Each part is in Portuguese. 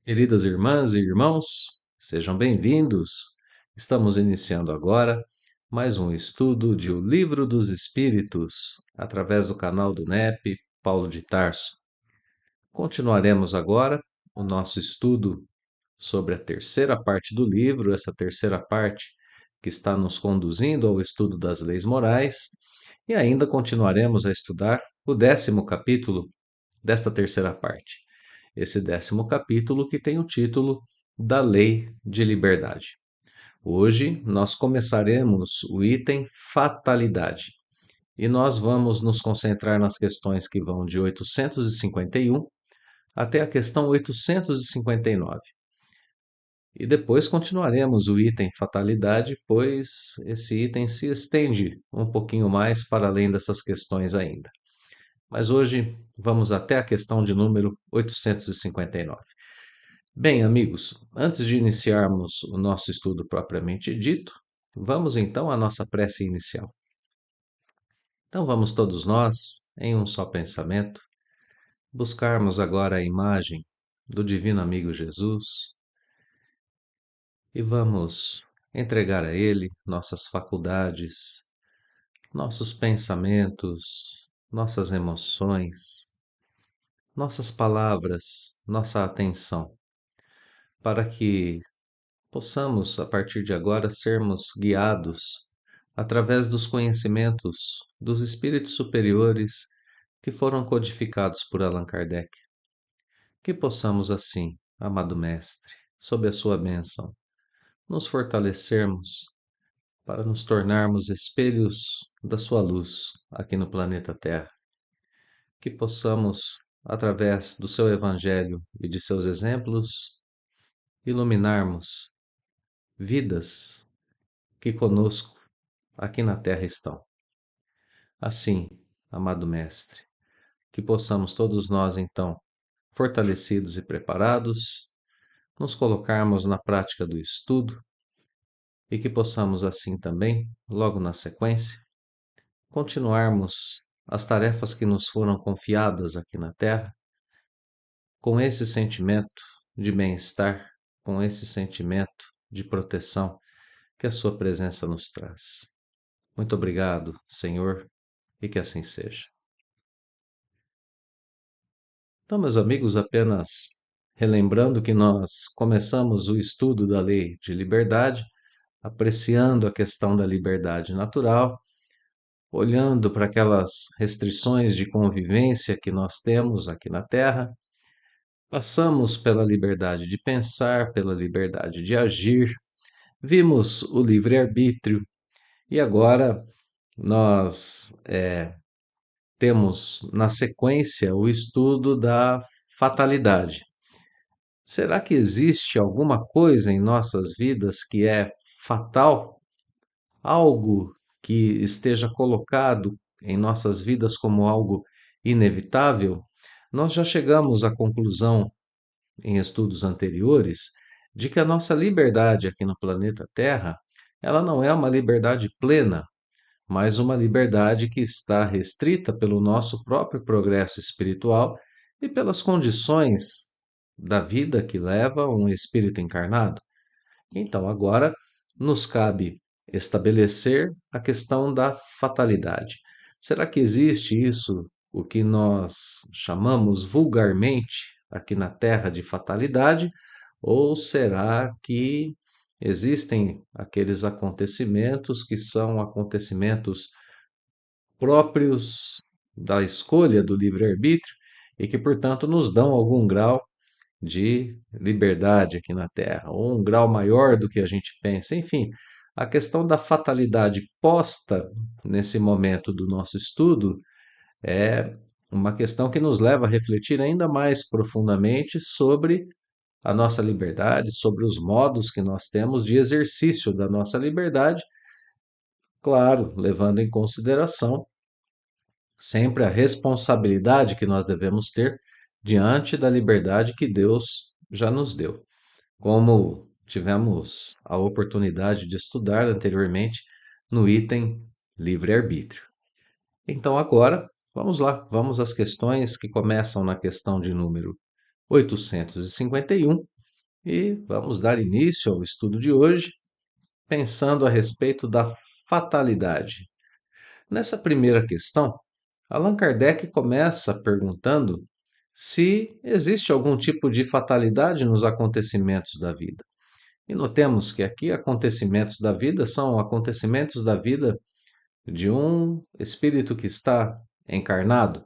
Queridas irmãs e irmãos, sejam bem-vindos. Estamos iniciando agora mais um estudo de O Livro dos Espíritos, através do canal do NEP Paulo de Tarso. Continuaremos agora o nosso estudo sobre a terceira parte do livro, essa terceira parte que está nos conduzindo ao estudo das leis morais, e ainda continuaremos a estudar o 10º capítulo desta terceira parte. Esse 10º capítulo que tem o título da Lei de Liberdade. Hoje nós começaremos o item Fatalidade e nós vamos nos concentrar nas questões que vão de 851 até a questão 859. E depois continuaremos o item Fatalidade, pois esse item se estende um pouquinho mais para além dessas questões ainda. Mas hoje vamos até a questão de número 859. Bem, amigos, antes de iniciarmos o nosso estudo propriamente dito, vamos então à nossa prece inicial. Então vamos todos nós, em um só pensamento, buscarmos agora a imagem do Divino Amigo Jesus e vamos entregar a Ele nossas faculdades, nossos pensamentos, nossas emoções, nossas palavras, nossa atenção, para que possamos, a partir de agora, sermos guiados através dos conhecimentos dos espíritos superiores que foram codificados por Allan Kardec. Que possamos, assim, amado Mestre, sob a sua bênção, nos fortalecermos para nos tornarmos espelhos da sua luz aqui no planeta Terra. Que possamos, através do seu Evangelho e de seus exemplos, iluminarmos vidas que conosco aqui na Terra estão. Assim, amado Mestre, que possamos todos nós, então, fortalecidos e preparados, nos colocarmos na prática do estudo e que possamos, assim também, logo na sequência, continuarmos as tarefas que nos foram confiadas aqui na Terra com esse sentimento de bem-estar, com esse sentimento de proteção que a Sua presença nos traz. Muito obrigado, Senhor, e que assim seja. Então, meus amigos, apenas relembrando que nós começamos o estudo da Lei de Liberdade, apreciando a questão da liberdade natural, olhando para aquelas restrições de convivência que nós temos aqui na Terra, passamos pela liberdade de pensar, pela liberdade de agir, vimos o livre-arbítrio e agora nós temos na sequência o estudo da fatalidade. Será que existe alguma coisa em nossas vidas que é fatal? Algo que esteja colocado em nossas vidas como algo inevitável? Nós já chegamos à conclusão, em estudos anteriores, de que a nossa liberdade aqui no planeta Terra, ela não é uma liberdade plena, mas uma liberdade que está restrita pelo nosso próprio progresso espiritual e pelas condições da vida que leva um espírito encarnado. Então, agora nos cabe estabelecer a questão da fatalidade. Será que existe isso, o que nós chamamos vulgarmente aqui na Terra de fatalidade, ou será que existem aqueles acontecimentos que são acontecimentos próprios da escolha do livre-arbítrio e que, portanto, nos dão algum grau de liberdade aqui na Terra, ou um grau maior do que a gente pensa. Enfim, a questão da fatalidade posta nesse momento do nosso estudo é uma questão que nos leva a refletir ainda mais profundamente sobre a nossa liberdade, sobre os modos que nós temos de exercício da nossa liberdade, claro, levando em consideração sempre a responsabilidade que nós devemos ter diante da liberdade que Deus já nos deu. Como tivemos a oportunidade de estudar anteriormente no item livre-arbítrio. Então, agora, vamos lá, vamos às questões que começam na questão de número 851 e vamos dar início ao estudo de hoje, pensando a respeito da fatalidade. Nessa primeira questão, Allan Kardec começa perguntando se existe algum tipo de fatalidade nos acontecimentos da vida. E notemos que aqui acontecimentos da vida são acontecimentos da vida de um espírito que está encarnado.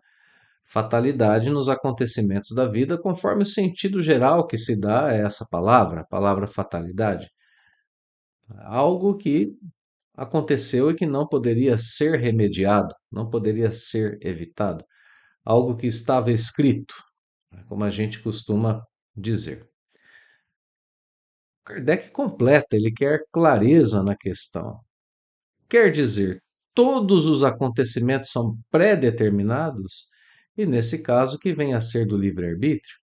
Fatalidade nos acontecimentos da vida, conforme o sentido geral que se dá a essa palavra, a palavra fatalidade. Algo que aconteceu e que não poderia ser remediado, não poderia ser evitado. Algo que estava escrito, como a gente costuma dizer. Kardec completa, ele quer clareza na questão. Quer dizer, todos os acontecimentos são pré-determinados, e nesse caso, que vem a ser do livre-arbítrio.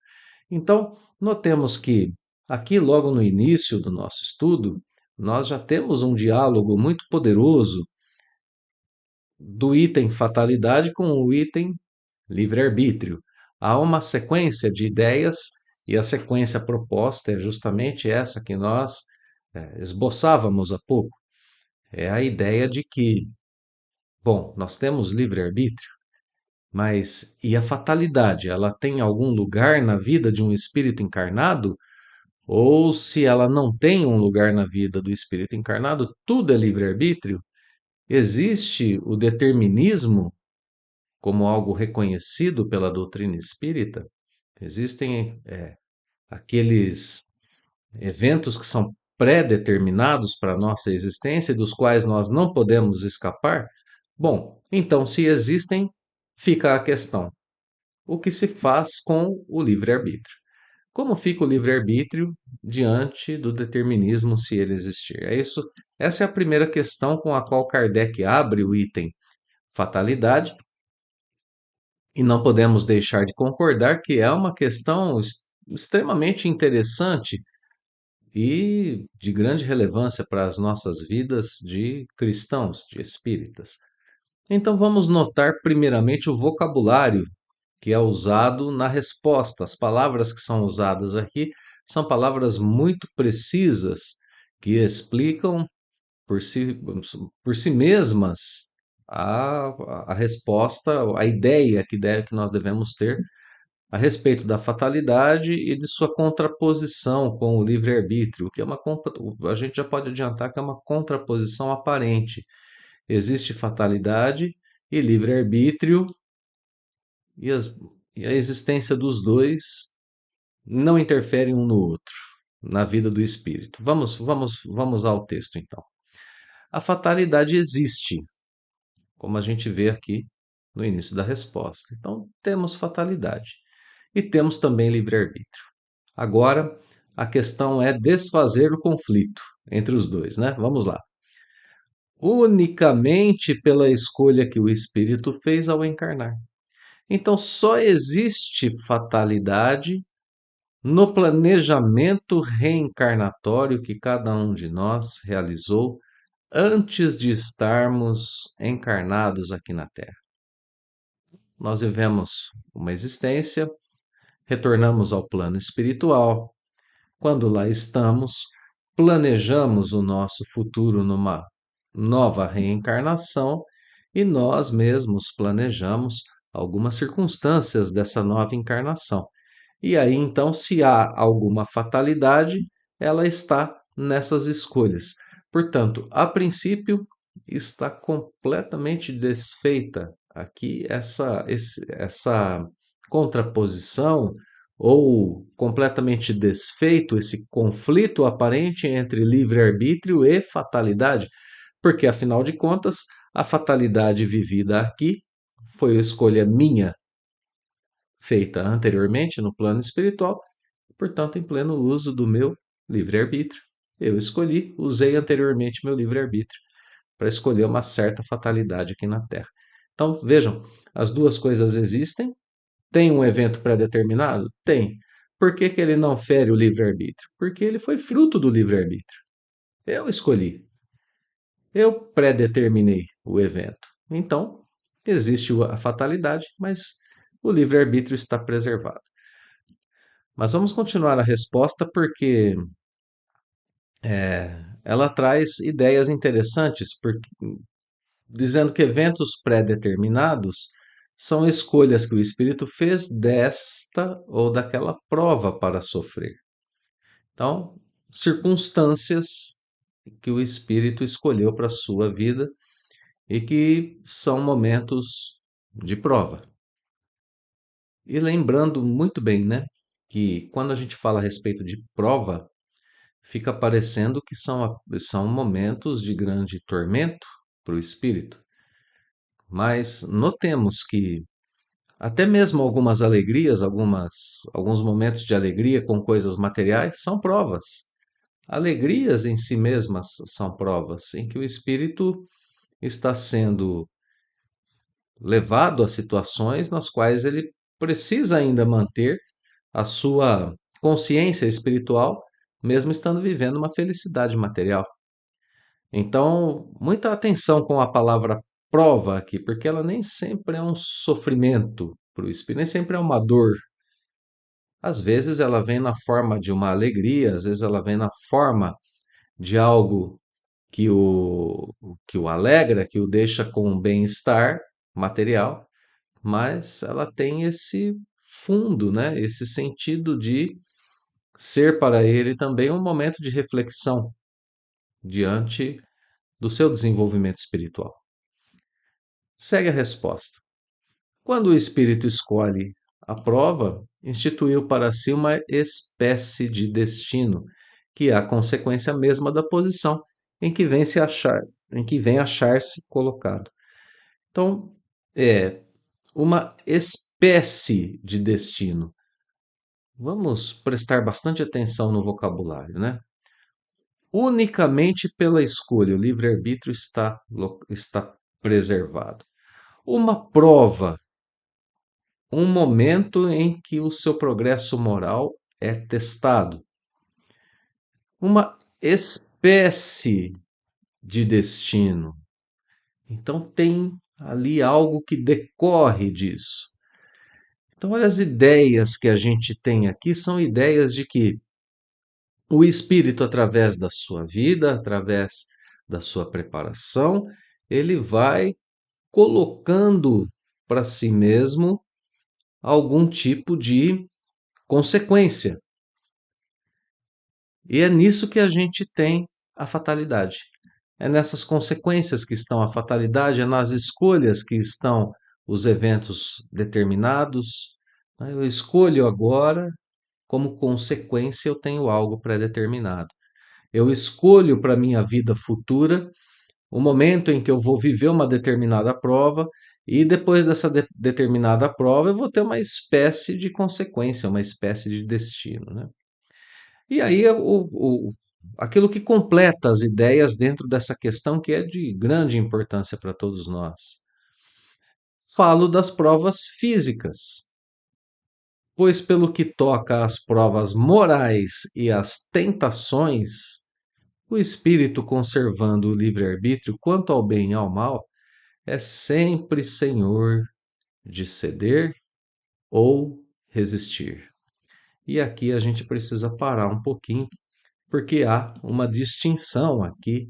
Então, notemos que aqui, logo no início do nosso estudo, nós já temos um diálogo muito poderoso do item fatalidade com o item livre-arbítrio. Há uma sequência de ideias e a sequência proposta é justamente essa que nós esboçávamos há pouco. É a ideia de que, bom, nós temos livre-arbítrio, mas e a fatalidade? Ela tem algum lugar na vida de um espírito encarnado? Ou se ela não tem um lugar na vida do espírito encarnado, tudo é livre-arbítrio? Existe o determinismo como algo reconhecido pela doutrina espírita? Existem aqueles eventos que são pré-determinados para a nossa existência e dos quais nós não podemos escapar? Bom, então, se existem, fica a questão: o que se faz com o livre-arbítrio? Como fica o livre-arbítrio diante do determinismo, se ele existir? Essa é a primeira questão com a qual Kardec abre o item fatalidade, e não podemos deixar de concordar que é uma questão extremamente interessante e de grande relevância para as nossas vidas de cristãos, de espíritas. Então vamos notar primeiramente o vocabulário que é usado na resposta. As palavras que são usadas aqui são palavras muito precisas que explicam por si mesmas a resposta, a ideia que nós devemos ter a respeito da fatalidade e de sua contraposição com o livre-arbítrio, que é a gente já pode adiantar que é uma contraposição aparente. Existe fatalidade e livre-arbítrio, e, e a existência dos dois não interferem um no outro, na vida do espírito. Vamos ao texto, então. A fatalidade existe, como a gente vê aqui no início da resposta. Então, temos fatalidade. E temos também livre-arbítrio. Agora, a questão é desfazer o conflito entre os dois, né? Vamos lá. Unicamente pela escolha que o espírito fez ao encarnar. Então, só existe fatalidade no planejamento reencarnatório que cada um de nós realizou antes de estarmos encarnados aqui na Terra. Nós vivemos uma existência, retornamos ao plano espiritual. Quando lá estamos, planejamos o nosso futuro numa nova reencarnação e nós mesmos planejamos algumas circunstâncias dessa nova encarnação. E aí, então, se há alguma fatalidade, ela está nessas escolhas. Portanto, a princípio, está completamente desfeita aqui essa contraposição, ou completamente desfeito esse conflito aparente entre livre-arbítrio e fatalidade, porque, afinal de contas, a fatalidade vivida aqui foi a escolha minha feita anteriormente no plano espiritual, portanto, em pleno uso do meu livre-arbítrio. Eu escolhi, usei anteriormente meu livre-arbítrio para escolher uma certa fatalidade aqui na Terra. Então, vejam, as duas coisas existem. Tem um evento pré-determinado? Tem. Por que que ele não fere o livre-arbítrio? Porque ele foi fruto do livre-arbítrio. Eu escolhi. Eu pré-determinei o evento. Então, existe a fatalidade, mas o livre-arbítrio está preservado. Mas vamos continuar a resposta porque ela traz ideias interessantes, dizendo que eventos pré-determinados são escolhas que o espírito fez desta ou daquela prova para sofrer. Então, circunstâncias que o espírito escolheu para a sua vida e que são momentos de prova. E lembrando muito bem, né, que quando a gente fala a respeito de prova, fica parecendo que são momentos de grande tormento para o espírito. Mas notemos que até mesmo algumas alegrias, alguns momentos de alegria com coisas materiais são provas. Alegrias em si mesmas são provas em que o espírito está sendo levado a situações nas quais ele precisa ainda manter a sua consciência espiritual, mesmo estando vivendo uma felicidade material. Então, muita atenção com a palavra prova aqui, porque ela nem sempre é um sofrimento para o espírito, nem sempre é uma dor. Às vezes ela vem na forma de uma alegria, às vezes ela vem na forma de algo que o alegra, que o deixa com um bem-estar material, mas ela tem esse fundo, né? Esse sentido de ser para ele também um momento de reflexão diante do seu desenvolvimento espiritual. Segue a resposta. Quando o espírito escolhe a prova, instituiu para si uma espécie de destino, que é a consequência mesma da posição em que vem se achar, em que vem achar-se colocado. Então, é uma espécie de destino. Vamos prestar bastante atenção no vocabulário, né? Unicamente pela escolha, o livre-arbítrio está preservado. Uma prova, um momento em que o seu progresso moral é testado. Uma espécie de destino. Então tem ali algo que decorre disso. Então, olha, as ideias que a gente tem aqui são ideias de que o espírito, através da sua vida, através da sua preparação, ele vai colocando para si mesmo algum tipo de consequência. E é nisso que a gente tem a fatalidade. É nessas consequências que estão a fatalidade, é nas escolhas que estão os eventos determinados. Eu escolho agora, como consequência, eu tenho algo pré-determinado. Eu escolho para a minha vida futura o momento em que eu vou viver uma determinada prova, e depois dessa determinada prova eu vou ter uma espécie de consequência, uma espécie de destino, né? E aí aquilo que completa as ideias dentro dessa questão que é de grande importância para todos nós. Falo das provas físicas, pois pelo que toca às provas morais e às tentações, o espírito, conservando o livre-arbítrio quanto ao bem e ao mal, é sempre senhor de ceder ou resistir. E aqui a gente precisa parar um pouquinho, porque há uma distinção aqui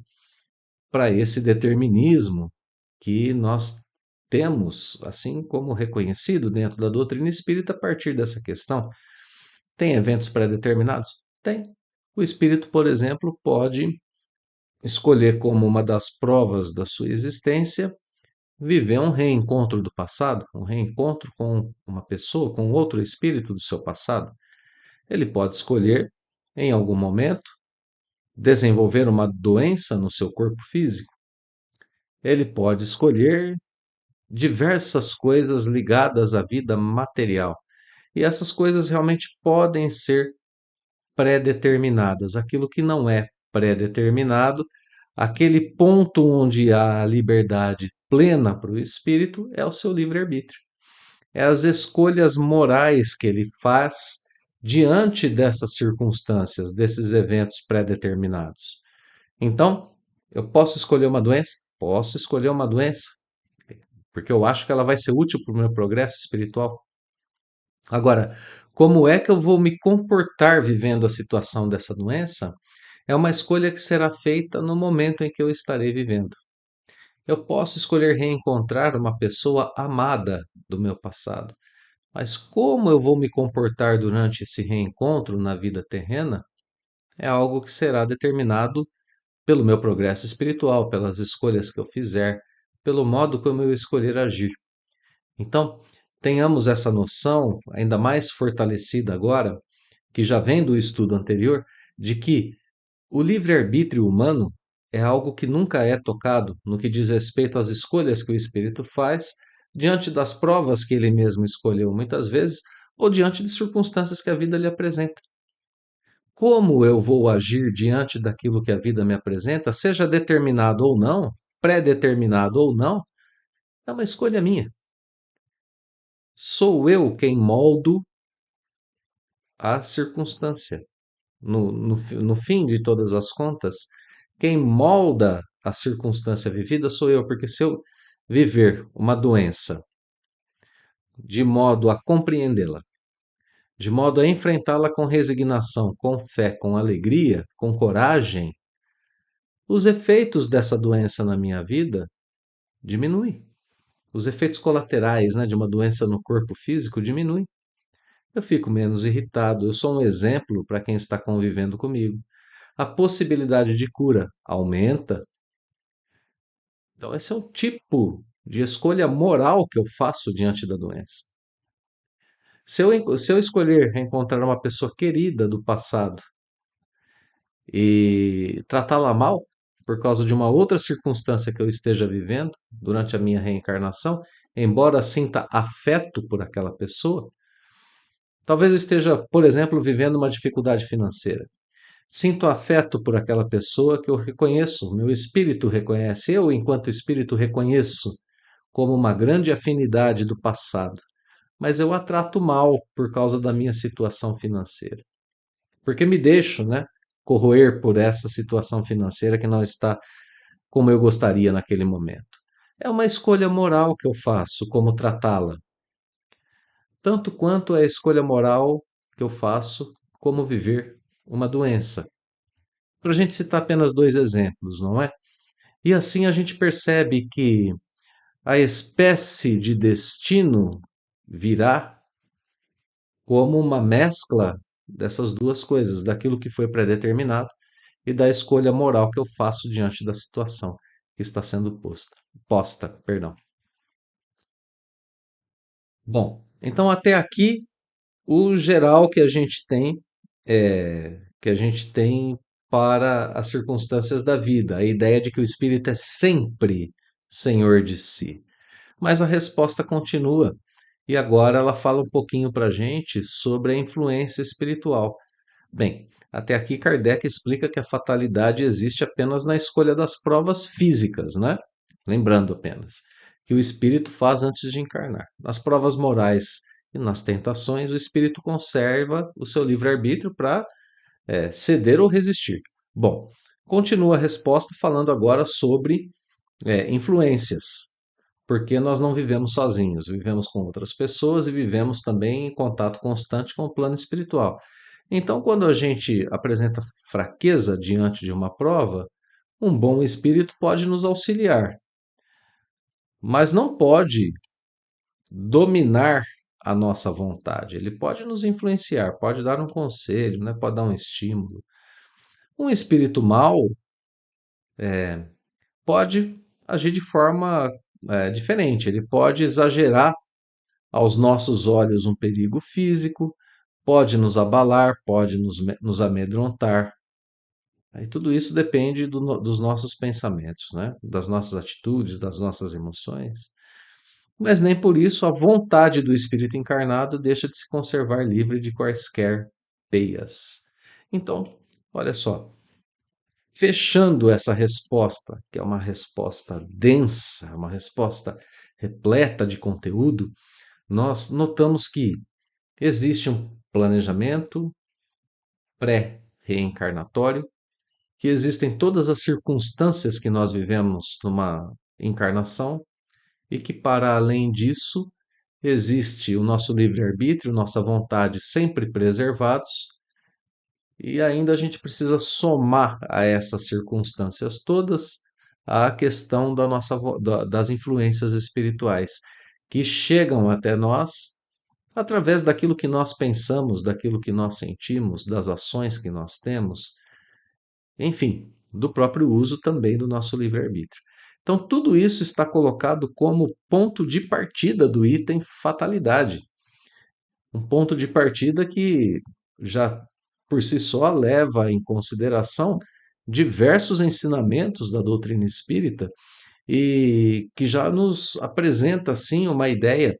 para esse determinismo que nós temos, assim como reconhecido dentro da doutrina espírita, a partir dessa questão. Tem eventos pré-determinados? Tem. O espírito, por exemplo, pode escolher como uma das provas da sua existência viver um reencontro do passado, um reencontro com uma pessoa, com outro espírito do seu passado. Ele pode escolher, em algum momento, desenvolver uma doença no seu corpo físico. Ele pode escolher diversas coisas ligadas à vida material. E essas coisas realmente podem ser pré-determinadas. Aquilo que não é pré-determinado, aquele ponto onde há a liberdade plena para o espírito é o seu livre-arbítrio. É as escolhas morais que ele faz diante dessas circunstâncias, desses eventos pré-determinados. Então, eu posso escolher uma doença? Posso escolher uma doença, porque eu acho que ela vai ser útil para o meu progresso espiritual. Agora, Como é que eu vou me comportar vivendo a situação dessa doença? É uma escolha que será feita no momento em que eu estarei vivendo. Eu posso escolher reencontrar uma pessoa amada do meu passado, mas como eu vou me comportar durante esse reencontro na vida terrena é algo que será determinado pelo meu progresso espiritual, pelas escolhas que eu fizer, pelo modo como eu escolher agir. Então, tenhamos essa noção ainda mais fortalecida agora, que já vem do estudo anterior, de que o livre-arbítrio humano é algo que nunca é tocado no que diz respeito às escolhas que o espírito faz diante das provas que ele mesmo escolheu muitas vezes ou diante de circunstâncias que a vida lhe apresenta. Como eu vou agir diante daquilo que a vida me apresenta, seja determinado ou não, pré-determinado ou não, é uma escolha minha. Sou eu quem moldo a circunstância. No fim de todas as contas, quem molda a circunstância vivida sou eu, porque se eu viver uma doença de modo a compreendê-la, de modo a enfrentá-la com resignação, com fé, com alegria, com coragem, os efeitos dessa doença na minha vida diminuem. Os efeitos colaterais, né, de uma doença no corpo físico diminuem. Eu fico menos irritado, eu sou um exemplo para quem está convivendo comigo. A possibilidade de cura aumenta. Então, esse é um tipo de escolha moral que eu faço diante da doença. Se eu escolher encontrar uma pessoa querida do passado e tratá-la mal, por causa de uma outra circunstância que eu esteja vivendo durante a minha reencarnação, embora sinta afeto por aquela pessoa, talvez eu esteja, por exemplo, vivendo uma dificuldade financeira. Sinto afeto por aquela pessoa que eu reconheço, meu espírito reconhece, eu, enquanto espírito, reconheço como uma grande afinidade do passado, mas eu a trato mal por causa da minha situação financeira. Porque me deixo, né, corroer por essa situação financeira que não está como eu gostaria naquele momento. É uma escolha moral que eu faço, como tratá-la, tanto quanto é a escolha moral que eu faço, como viver uma doença. Para a gente citar apenas dois exemplos, não é? E assim a gente percebe que a espécie de destino virá como uma mescla dessas duas coisas, daquilo que foi predeterminado e da escolha moral que eu faço diante da situação que está sendo posta, perdão. Bom, então até aqui o geral que a gente tem para as circunstâncias da vida, a ideia de que o espírito é sempre senhor de si. Mas a resposta continua. E agora ela fala um pouquinho para a gente sobre a influência espiritual. Bem, até aqui Kardec explica que a fatalidade existe apenas na escolha das provas físicas, né? Lembrando apenas que o espírito faz antes de encarnar. Nas provas morais e nas tentações, o espírito conserva o seu livre-arbítrio para ceder ou resistir. Bom, continua a resposta falando agora sobre influências, porque nós não vivemos sozinhos, vivemos com outras pessoas e vivemos também em contato constante com o plano espiritual. Então, quando a gente apresenta fraqueza diante de uma prova, um bom espírito pode nos auxiliar, mas não pode dominar a nossa vontade. Ele pode nos influenciar, pode dar um conselho, né? Pode dar um estímulo. Um espírito mau pode agir de forma diferente. Ele pode exagerar aos nossos olhos um perigo físico, pode nos abalar, pode nos amedrontar. Aí tudo isso depende dos nossos pensamentos, né? Das nossas atitudes, das nossas emoções. Mas nem por isso a vontade do espírito encarnado deixa de se conservar livre de quaisquer peias. Então, olha só, fechando essa resposta, que é uma resposta densa, uma resposta repleta de conteúdo, nós notamos que existe um planejamento pré-reencarnatório, que existem todas as circunstâncias que nós vivemos numa encarnação e que, para além disso, existe o nosso livre-arbítrio, nossa vontade sempre preservados, e ainda a gente precisa somar a essas circunstâncias todas a questão das influências espirituais que chegam até nós através daquilo que nós pensamos, daquilo que nós sentimos, das ações que nós temos, enfim, do próprio uso também do nosso livre-arbítrio. Então, tudo isso está colocado como ponto de partida do item fatalidade. Um ponto de partida que já por si só leva em consideração diversos ensinamentos da doutrina espírita e que já nos apresenta assim uma ideia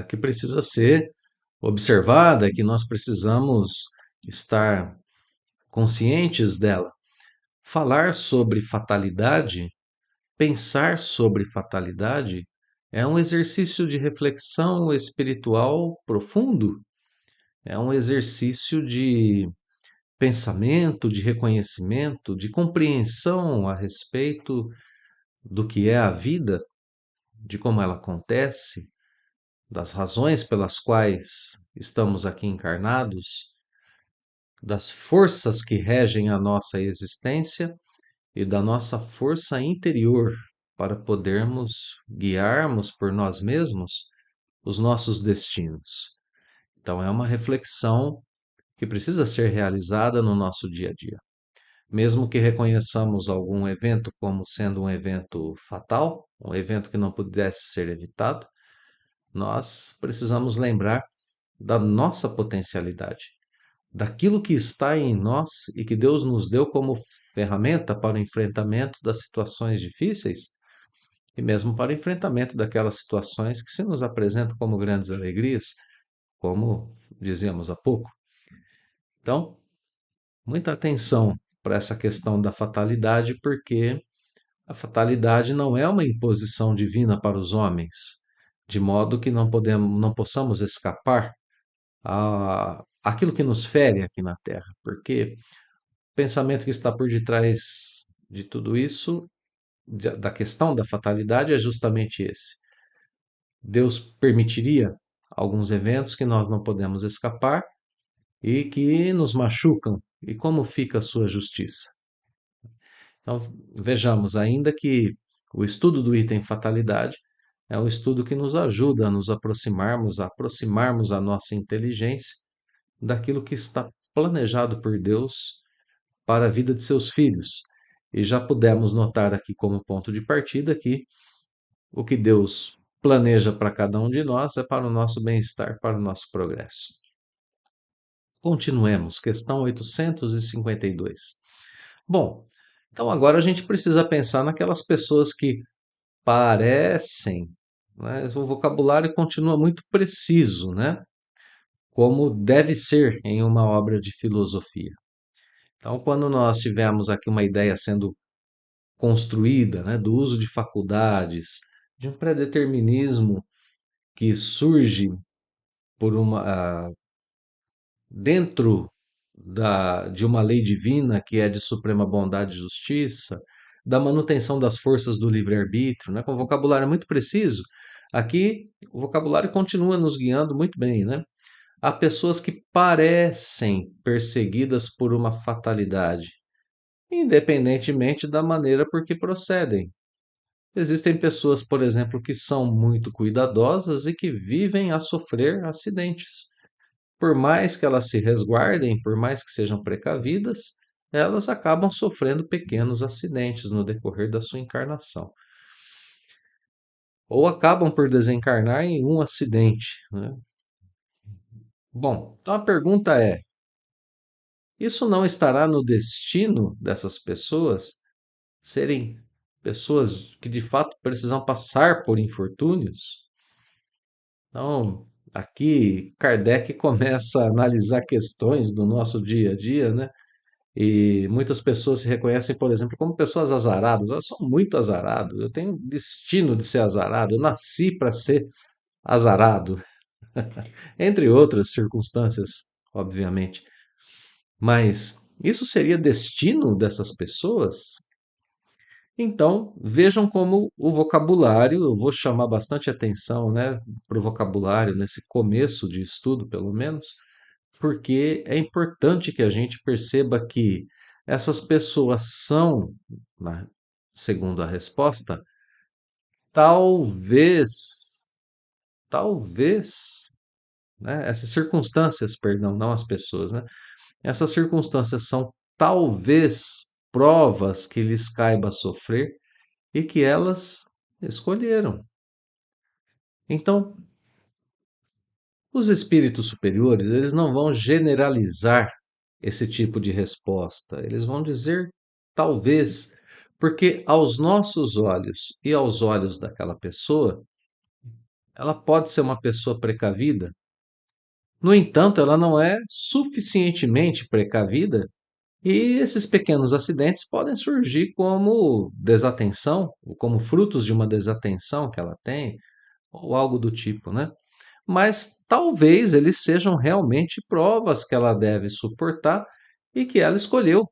que precisa ser observada, que nós precisamos estar conscientes dela. Falar sobre fatalidade, pensar sobre fatalidade, é um exercício de reflexão espiritual profundo, é um exercício de pensamento, de reconhecimento, de compreensão a respeito do que é a vida, de como ela acontece, das razões pelas quais estamos aqui encarnados, das forças que regem a nossa existência e da nossa força interior para podermos guiarmos por nós mesmos os nossos destinos. Então, é uma reflexão que precisa ser realizada no nosso dia a dia. Mesmo que reconheçamos algum evento como sendo um evento fatal, um evento que não pudesse ser evitado, nós precisamos lembrar da nossa potencialidade, daquilo que está em nós e que Deus nos deu como ferramenta para o enfrentamento das situações difíceis e mesmo para o enfrentamento daquelas situações que se nos apresentam como grandes alegrias, como dizíamos há pouco. Então, muita atenção para essa questão da fatalidade, porque a fatalidade não é uma imposição divina para os homens, de modo que não possamos escapar aquilo que nos fere aqui na Terra, porque o pensamento que está por detrás de tudo isso, da questão da fatalidade, é justamente esse. Deus permitiria alguns eventos que nós não podemos escapar e que nos machucam. E como fica a sua justiça? Então, vejamos, ainda que o estudo do item fatalidade é um estudo que nos ajuda a nos aproximarmos, a nossa inteligência daquilo que está planejado por Deus para a vida de seus filhos. E já pudemos notar aqui como ponto de partida que o que Deus planeja para cada um de nós é para o nosso bem-estar, para o nosso progresso. Continuemos, questão 852. Bom, então agora a gente precisa pensar naquelas pessoas que parecem, né, o vocabulário continua muito preciso, né? Como deve ser em uma obra de filosofia. Então, quando nós tivemos aqui uma ideia sendo construída, né, do uso de faculdades, de um predeterminismo que surge por dentro de uma lei divina que é de suprema bondade e justiça, da manutenção das forças do livre-arbítrio, né, com um vocabulário muito preciso, aqui o vocabulário continua nos guiando muito bem, né? Há pessoas que parecem perseguidas por uma fatalidade, independentemente da maneira por que procedem. Existem pessoas, por exemplo, que são muito cuidadosas e que vivem a sofrer acidentes. Por mais que elas se resguardem, por mais que sejam precavidas, elas acabam sofrendo pequenos acidentes no decorrer da sua encarnação. Ou acabam por desencarnar em um acidente, né? Bom, então a pergunta é: isso não estará no destino dessas pessoas serem pessoas que de fato precisam passar por infortúnios? Então, aqui Kardec começa a analisar questões do nosso dia a dia, né? E muitas pessoas se reconhecem, por exemplo, como pessoas azaradas. Eu sou muito azarado, eu tenho destino de ser azarado, eu nasci para ser azarado, entre outras circunstâncias, obviamente. Mas isso seria destino dessas pessoas? Então, vejam como o vocabulário, eu vou chamar bastante atenção, né, para o vocabulário nesse começo de estudo, pelo menos, porque é importante que a gente perceba que essas pessoas são, segundo a resposta, talvez, talvez, né, essas circunstâncias, perdão, não as pessoas, né? Essas circunstâncias são talvez provas que lhes caiba sofrer e que elas escolheram. Então, os espíritos superiores, eles não vão generalizar esse tipo de resposta. Eles vão dizer talvez, porque aos nossos olhos e aos olhos daquela pessoa, ela pode ser uma pessoa precavida. No entanto, ela não é suficientemente precavida e esses pequenos acidentes podem surgir como desatenção, ou como frutos de uma desatenção que ela tem, ou algo do tipo, né? Mas talvez eles sejam realmente provas que ela deve suportar e que ela escolheu.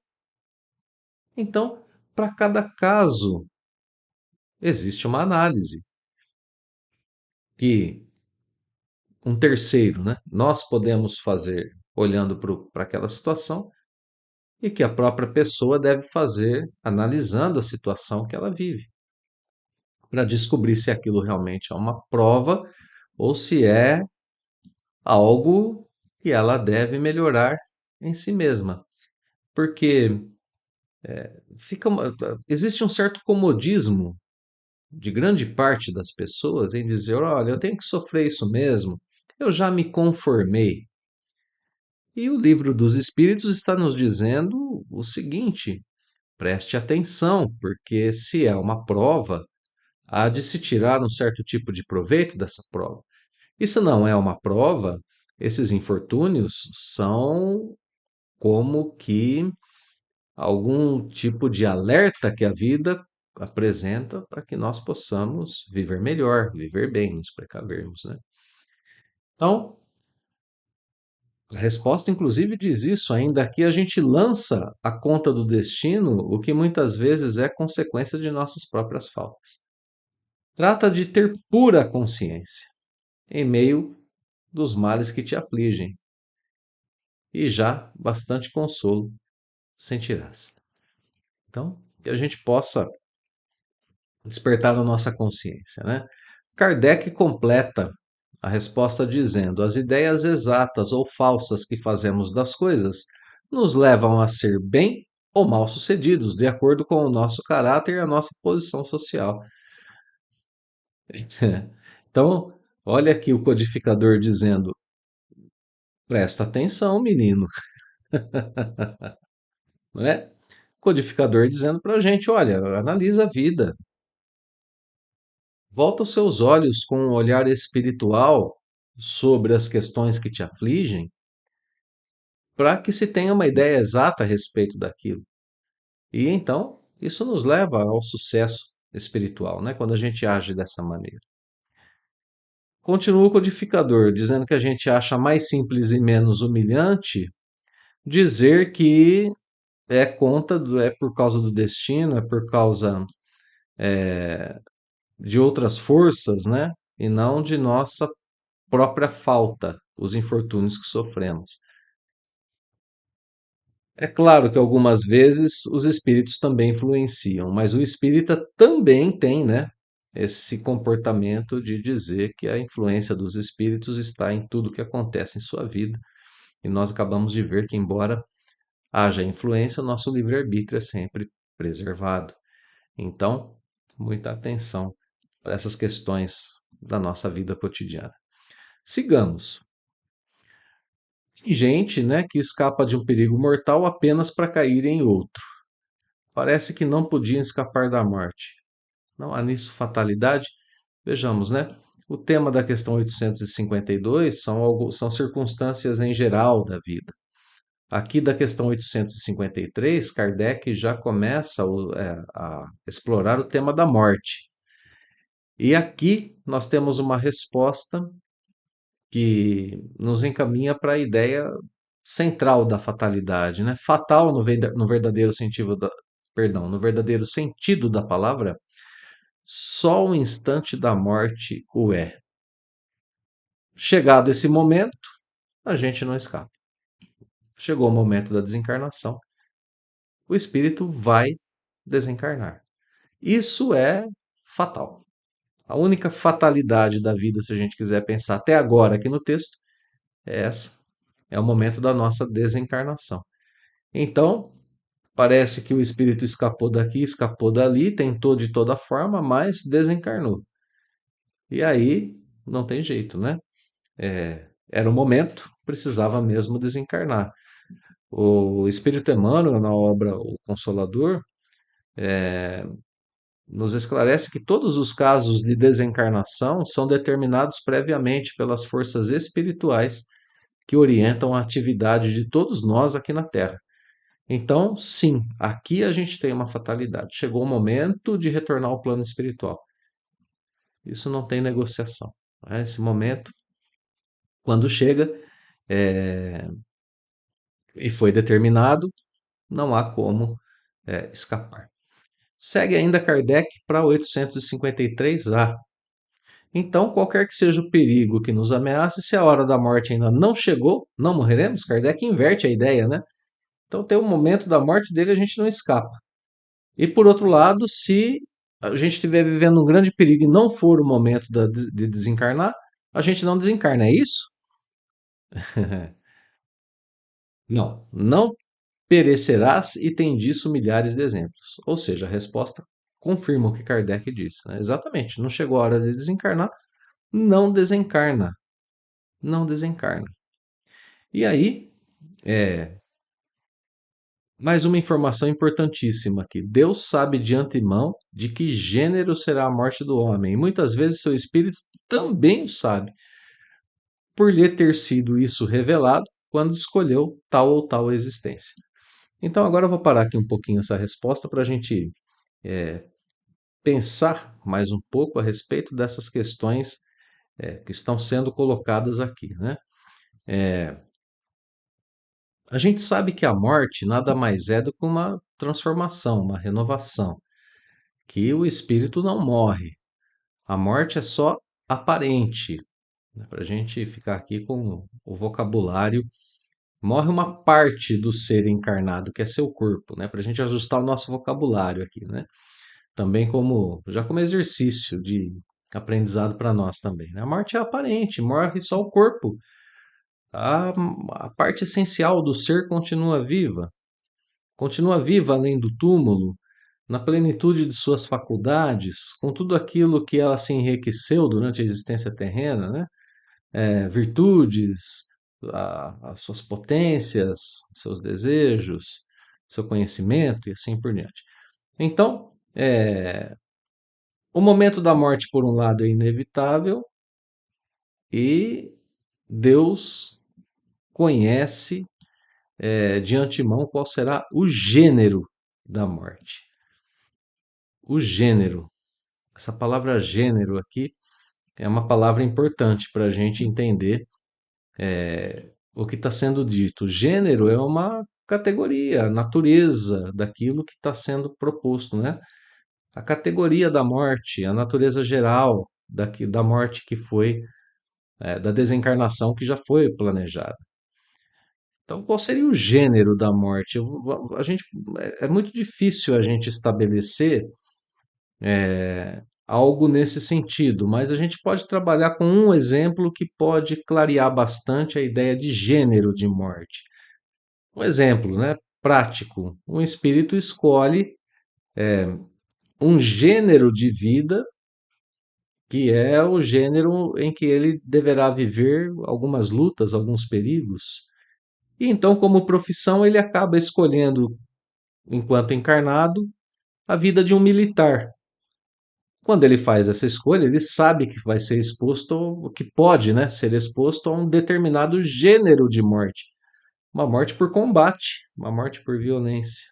Então, para cada caso, existe uma análise que um terceiro, né, nós podemos fazer olhando para aquela situação e que a própria pessoa deve fazer analisando a situação que ela vive, para descobrir se aquilo realmente é uma prova ou se é algo que ela deve melhorar em si mesma. Porque existe um certo comodismo de grande parte das pessoas em dizer: olha, eu tenho que sofrer isso mesmo, eu já me conformei. E o livro dos Espíritos está nos dizendo o seguinte: preste atenção, porque se é uma prova, há de se tirar um certo tipo de proveito dessa prova. E se não é uma prova, esses infortúnios são como que algum tipo de alerta que a vida apresenta para que nós possamos viver melhor, viver bem, nos precavermos, né? Então, a resposta, inclusive, diz isso. Ainda aqui a gente lança a conta do destino, o que muitas vezes é consequência de nossas próprias faltas. Trata de ter pura consciência em meio dos males que te afligem, e já bastante consolo sentirás. Então, que a gente possa despertar a nossa consciência, né? Kardec completa a resposta dizendo: as ideias exatas ou falsas que fazemos das coisas nos levam a ser bem ou mal sucedidos, de acordo com o nosso caráter e a nossa posição social. Então, olha aqui o codificador dizendo: presta atenção, menino, não é? Codificador dizendo para a gente: olha, analisa a vida, volta os seus olhos com um olhar espiritual sobre as questões que te afligem, para que se tenha uma ideia exata a respeito daquilo. E então, isso nos leva ao sucesso espiritual, né? Quando a gente age dessa maneira. Continua o codificador, dizendo que a gente acha mais simples e menos humilhante dizer que é por causa do destino, é por causa de outras forças, né? E não de nossa própria falta, os infortúnios que sofremos. É claro que algumas vezes os espíritos também influenciam, mas o espírita também tem, né, esse comportamento de dizer que a influência dos espíritos está em tudo que acontece em sua vida. E nós acabamos de ver que, embora haja influência, o nosso livre-arbítrio é sempre preservado. Então, muita atenção para essas questões da nossa vida cotidiana. Sigamos. Tem gente, né, que escapa de um perigo mortal apenas para cair em outro. Parece que não podiam escapar da morte. Não há nisso fatalidade? Vejamos, né? O tema da questão 852 são circunstâncias em geral da vida. Aqui da questão 853, Kardec já começa a explorar o tema da morte. E aqui nós temos uma resposta que nos encaminha para a ideia central da fatalidade, né? Fatal no verdadeiro perdão, no verdadeiro sentido da palavra, só o instante da morte o é. Chegado esse momento, a gente não escapa. Chegou o momento da desencarnação, o espírito vai desencarnar. Isso é fatal. A única fatalidade da vida, se a gente quiser pensar até agora aqui no texto, é essa. É o momento da nossa desencarnação. Então, parece que o espírito escapou daqui, escapou dali, tentou de toda forma, mas desencarnou. E aí, não tem jeito, né? Era o momento, precisava mesmo desencarnar. O Espírito Emmanuel, na obra O Consolador, nos esclarece que todos os casos de desencarnação são determinados previamente pelas forças espirituais que orientam a atividade de todos nós aqui na Terra. Então, sim, aqui a gente tem uma fatalidade. Chegou o momento de retornar ao plano espiritual. Isso não tem negociação. Né? Esse momento, quando chega e foi determinado, não há como escapar. Segue ainda Kardec para 853A. Então, qualquer que seja o perigo que nos ameace, se a hora da morte ainda não chegou, não morreremos. Kardec inverte a ideia, né? Então, tem o momento da morte dele, a gente não escapa. E por outro lado, se a gente estiver vivendo um grande perigo e não for o momento de desencarnar, a gente não desencarna, é isso? Não, não perecerás e tem disso milhares de exemplos. Ou seja, a resposta confirma o que Kardec disse. Né? Exatamente, não chegou a hora de desencarnar, não desencarna, não desencarna. E aí, mais uma informação importantíssima aqui. Deus sabe de antemão de que gênero será a morte do homem, e muitas vezes seu espírito também o sabe, por lhe ter sido isso revelado quando escolheu tal ou tal existência. Então, agora eu vou parar aqui um pouquinho essa resposta para a gente pensar mais um pouco a respeito dessas questões que estão sendo colocadas aqui. Né? A gente sabe que a morte nada mais é do que uma transformação, uma renovação, que o espírito não morre. A morte é só aparente. Né? Para a gente ficar aqui com o vocabulário, morre uma parte do ser encarnado, que é seu corpo, né? Para a gente ajustar o nosso vocabulário aqui, né? Também já como exercício de aprendizado para nós também. Né? A morte é aparente, morre só o corpo. A, a parte essencial do ser continua viva além do túmulo, na plenitude de suas faculdades, com tudo aquilo que ela se enriqueceu durante a existência terrena, né? Virtudes, as suas potências, seus desejos, seu conhecimento e assim por diante. Então, o momento da morte, por um lado, é inevitável e Deus conhece de antemão qual será o gênero da morte. O gênero. Essa palavra gênero aqui é uma palavra importante para a gente entender o que está sendo dito. Gênero é uma categoria, natureza daquilo que está sendo proposto, né? A categoria da morte, a natureza geral da morte que foi, da desencarnação que já foi planejada. Então, qual seria o gênero da morte? É muito difícil a gente estabelecer algo nesse sentido, mas a gente pode trabalhar com um exemplo que pode clarear bastante a ideia de gênero de morte. Um exemplo, né, prático: um espírito escolhe um gênero de vida que é o gênero em que ele deverá viver algumas lutas, alguns perigos. E então, como profissão, ele acaba escolhendo, enquanto encarnado, a vida de um militar. Quando ele faz essa escolha, ele sabe que vai ser exposto, que pode, né, ser exposto a um determinado gênero de morte. Uma morte por combate, uma morte por violência.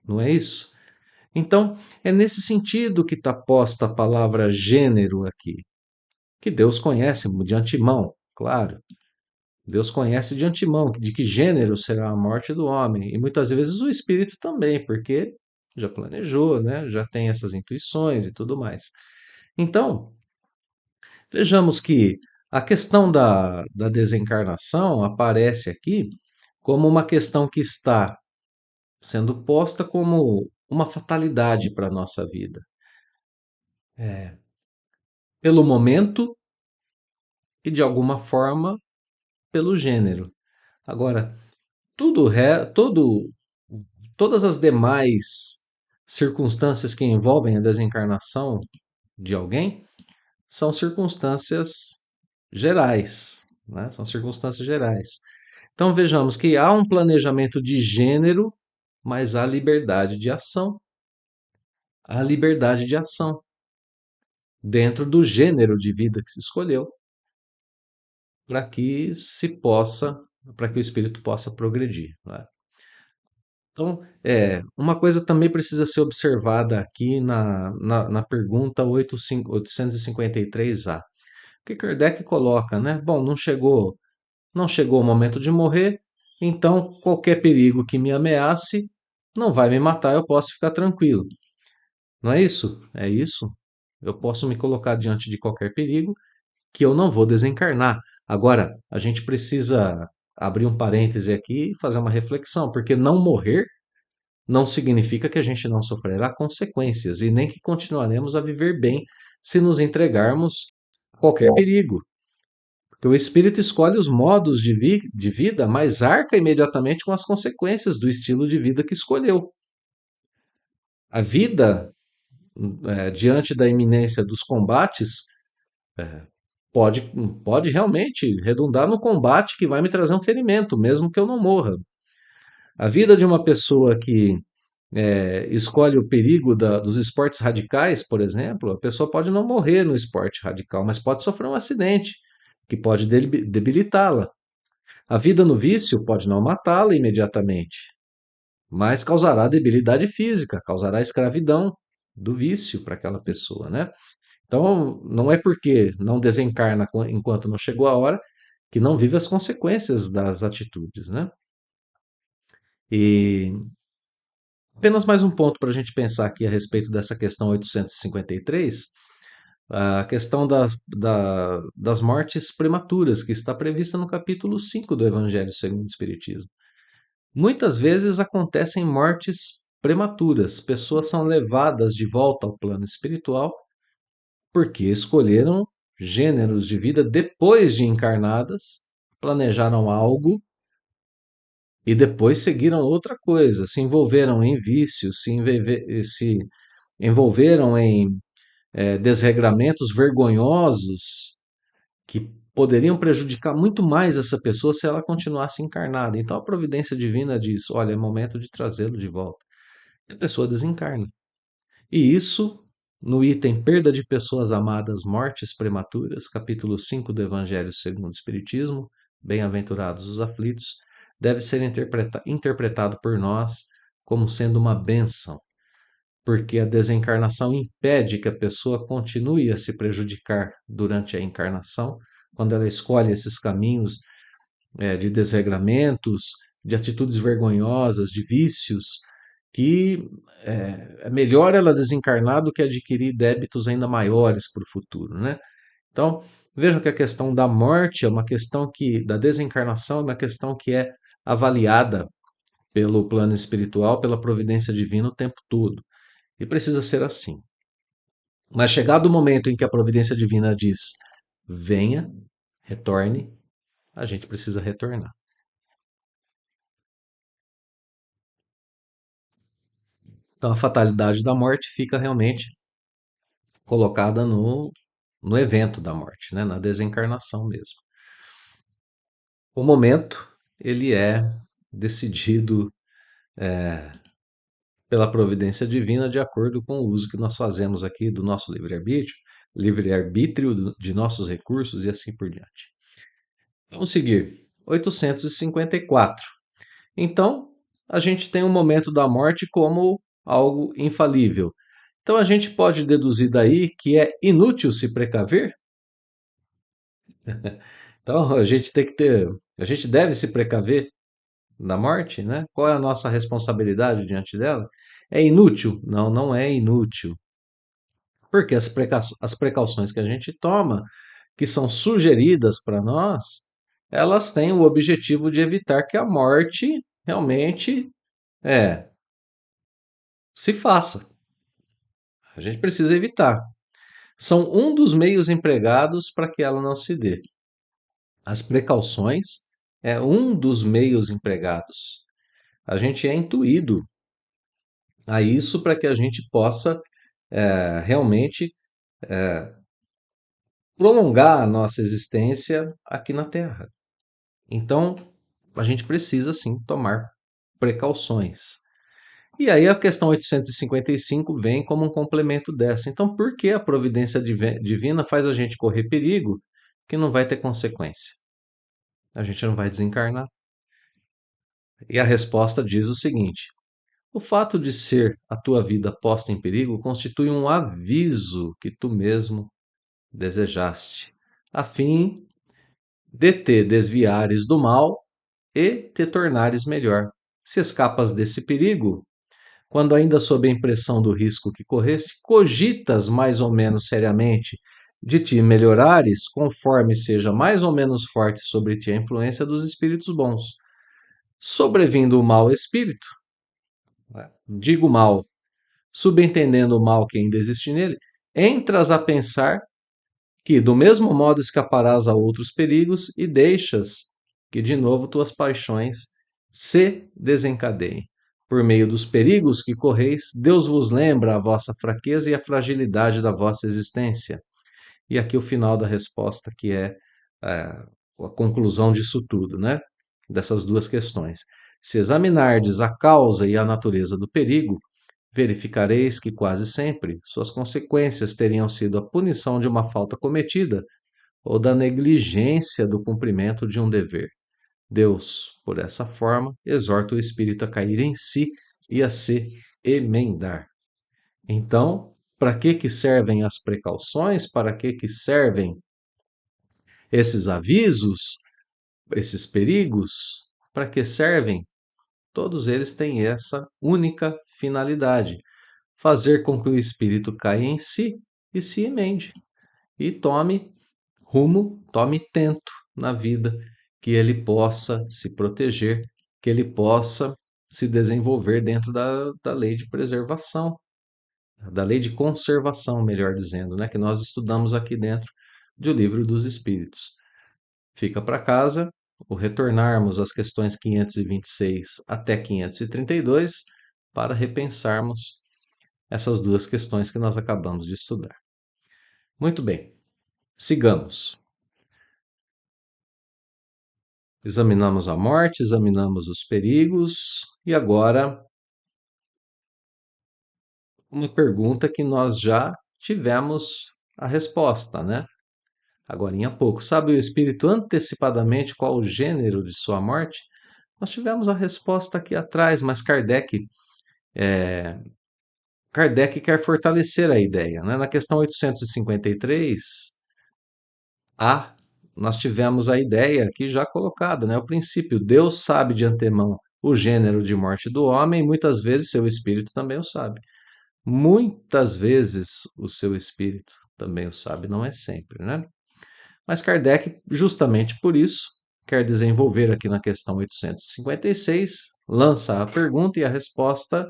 Não é isso? Então, é nesse sentido que está posta a palavra gênero aqui, que Deus conhece de antemão, claro. Deus conhece de antemão de que gênero será a morte do homem, e muitas vezes o espírito também, porque já planejou, né? Já tem essas intuições e tudo mais. Então, vejamos que a questão da desencarnação aparece aqui como uma questão que está sendo posta como uma fatalidade para a nossa vida. É, pelo momento e, de alguma forma, pelo gênero. Agora, todas as demais circunstâncias que envolvem a desencarnação de alguém são circunstâncias gerais, né? São circunstâncias gerais. Então vejamos que há um planejamento de gênero, mas há liberdade de ação. Há liberdade de ação dentro do gênero de vida que se escolheu, para que para que o espírito possa progredir, né? Então, uma coisa também precisa ser observada aqui na pergunta 853A. Que Kardec coloca, né? Bom, não chegou o momento de morrer, então qualquer perigo que me ameace não vai me matar, eu posso ficar tranquilo. Não é isso? É isso. Eu posso me colocar diante de qualquer perigo que eu não vou desencarnar. Agora, a gente precisa abrir um parêntese aqui e fazer uma reflexão, porque não morrer não significa que a gente não sofrerá consequências e nem que continuaremos a viver bem se nos entregarmos a qualquer perigo. Porque o espírito escolhe os modos de vida, mas arca imediatamente com as consequências do estilo de vida que escolheu. A vida, diante da iminência dos combates, pode, pode realmente redundar no combate que vai me trazer um ferimento, mesmo que eu não morra. A vida de uma pessoa que escolhe o perigo dos esportes radicais, por exemplo, a pessoa pode não morrer no esporte radical, mas pode sofrer um acidente que pode debilitá-la. A vida no vício pode não matá-la imediatamente, mas causará debilidade física, causará escravidão do vício para aquela pessoa, né? Então, não é porque não desencarna enquanto não chegou a hora que não vive as consequências das atitudes, né? E apenas mais um ponto para a gente pensar aqui a respeito dessa questão 853, a questão das mortes prematuras, que está prevista no capítulo 5 do Evangelho segundo o Espiritismo. Muitas vezes acontecem mortes prematuras, pessoas são levadas de volta ao plano espiritual porque escolheram gêneros de vida depois de encarnadas, planejaram algo e depois seguiram outra coisa, se envolveram em vícios, se envolveram em desregramentos vergonhosos que poderiam prejudicar muito mais essa pessoa se ela continuasse encarnada. Então a providência divina diz: olha, é momento de trazê-lo de volta. E a pessoa desencarna. E isso, no item Perda de Pessoas Amadas, Mortes Prematuras, capítulo 5 do Evangelho segundo o Espiritismo, Bem-aventurados os aflitos, deve ser interpretado por nós como sendo uma bênção, porque a desencarnação impede que a pessoa continue a se prejudicar durante a encarnação, quando ela escolhe esses caminhos de desregramentos, de atitudes vergonhosas, de vícios, que é melhor ela desencarnar do que adquirir débitos ainda maiores para o futuro, né? Então, vejam que a questão da morte é uma questão da desencarnação é uma questão que é avaliada pelo plano espiritual, pela providência divina o tempo todo. E precisa ser assim. Mas chegado o momento em que a providência divina diz: venha, retorne, a gente precisa retornar. Então a fatalidade da morte fica realmente colocada no evento da morte, né? Na desencarnação mesmo. O momento ele é decidido pela providência divina de acordo com o uso que nós fazemos aqui do nosso livre-arbítrio de nossos recursos e assim por diante. Vamos seguir. 854. Então, a gente tem o momento da morte como algo infalível. Então, a gente pode deduzir daí que é inútil se precaver? Então, a gente tem que ter, a gente deve se precaver da morte, né? Qual é a nossa responsabilidade diante dela? É inútil? Não, não é inútil. Porque as precauções que a gente toma, que são sugeridas para nós, elas têm o objetivo de evitar que a morte realmente se faça. A gente precisa evitar. São um dos meios empregados para que ela não se dê. As precauções é um dos meios empregados. A gente é intuído a isso para que a gente possa realmente prolongar a nossa existência aqui na Terra. Então, a gente precisa sim tomar precauções. E aí a questão 855 vem como um complemento dessa. Então, por que a providência divina faz a gente correr perigo que não vai ter consequência? A gente não vai desencarnar. E a resposta diz o seguinte: o fato de ser a tua vida posta em perigo constitui um aviso que tu mesmo desejaste, a fim de te desviares do mal e te tornares melhor. Se escapas desse perigo, quando ainda sob a impressão do risco que corresse, cogitas mais ou menos seriamente de te melhorares, conforme seja mais ou menos forte sobre ti a influência dos espíritos bons. Sobrevindo o mau espírito, digo mal, subentendendo o mal que ainda existe nele, entras a pensar que do mesmo modo escaparás a outros perigos e deixas que de novo tuas paixões se desencadeiem. Por meio dos perigos que correis, Deus vos lembra a vossa fraqueza e a fragilidade da vossa existência. E aqui o final da resposta, que é a conclusão disso tudo, né? Dessas duas questões. Se examinardes a causa e a natureza do perigo, verificareis que quase sempre suas consequências teriam sido a punição de uma falta cometida ou da negligência do cumprimento de um dever. Deus, por essa forma, exorta o espírito a cair em si e a se emendar. Então, para que servem as precauções? Para que servem esses avisos, esses perigos? Para que servem? Todos eles têm essa única finalidade: fazer com que o espírito caia em si e se emende e tome rumo, tome tento na vida, que ele possa se proteger, que ele possa se desenvolver dentro da lei de preservação, da lei de conservação, melhor dizendo, né, que nós estudamos aqui dentro do Livro dos Espíritos. Fica para casa o retornarmos às questões 526 até 532 para repensarmos essas duas questões que nós acabamos de estudar. Muito bem, sigamos. Examinamos a morte, examinamos os perigos e agora uma pergunta que nós já tivemos a resposta, né? Agora há pouco. Sabe o espírito antecipadamente qual o gênero de sua morte? Nós tivemos a resposta aqui atrás, mas Kardec quer fortalecer a ideia, né? Na questão 853, nós tivemos a ideia aqui já colocada, né? O princípio, Deus sabe de antemão o gênero de morte do homem, e muitas vezes seu espírito também o sabe. Muitas vezes o seu espírito também o sabe, não é sempre, né? Mas Kardec, justamente por isso, quer desenvolver aqui na questão 856, lança a pergunta e a resposta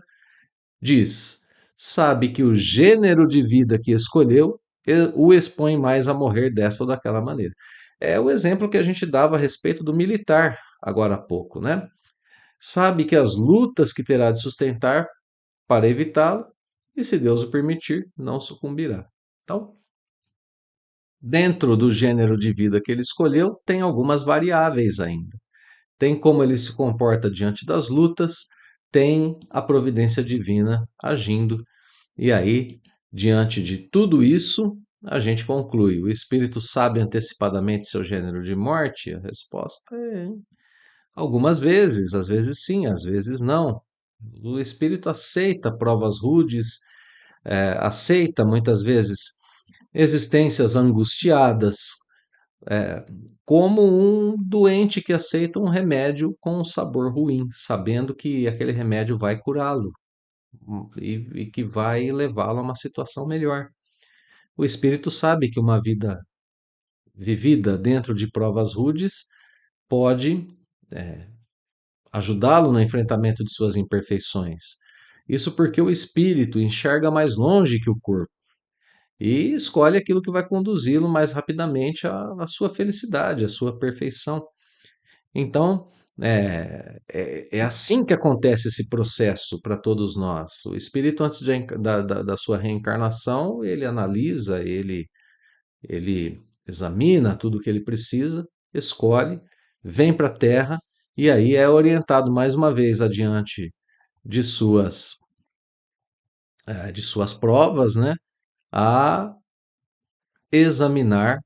diz: sabe que o gênero de vida que escolheu o expõe mais a morrer dessa ou daquela maneira. É o exemplo que a gente dava a respeito do militar agora há pouco, né? Sabe que as lutas que terá de sustentar para evitá-lo, e se Deus o permitir, não sucumbirá. Então, dentro do gênero de vida que ele escolheu, tem algumas variáveis ainda. Tem como ele se comporta diante das lutas, tem a providência divina agindo. E aí, diante de tudo isso, a gente conclui: o espírito sabe antecipadamente seu gênero de morte? A resposta é algumas vezes, às vezes sim, às vezes não. O espírito aceita provas rudes, aceita muitas vezes existências angustiadas, como um doente que aceita um remédio com um sabor ruim, sabendo que aquele remédio vai curá-lo e que vai levá-lo a uma situação melhor. O espírito sabe que uma vida vivida dentro de provas rudes pode ajudá-lo no enfrentamento de suas imperfeições. Isso porque o espírito enxerga mais longe que o corpo e escolhe aquilo que vai conduzi-lo mais rapidamente à sua felicidade, à sua perfeição. Então, é assim que acontece esse processo para todos nós. O espírito, antes da sua reencarnação, ele analisa, ele examina tudo o que ele precisa, escolhe, vem para a Terra e aí é orientado mais uma vez adiante de suas provas, né, a examinar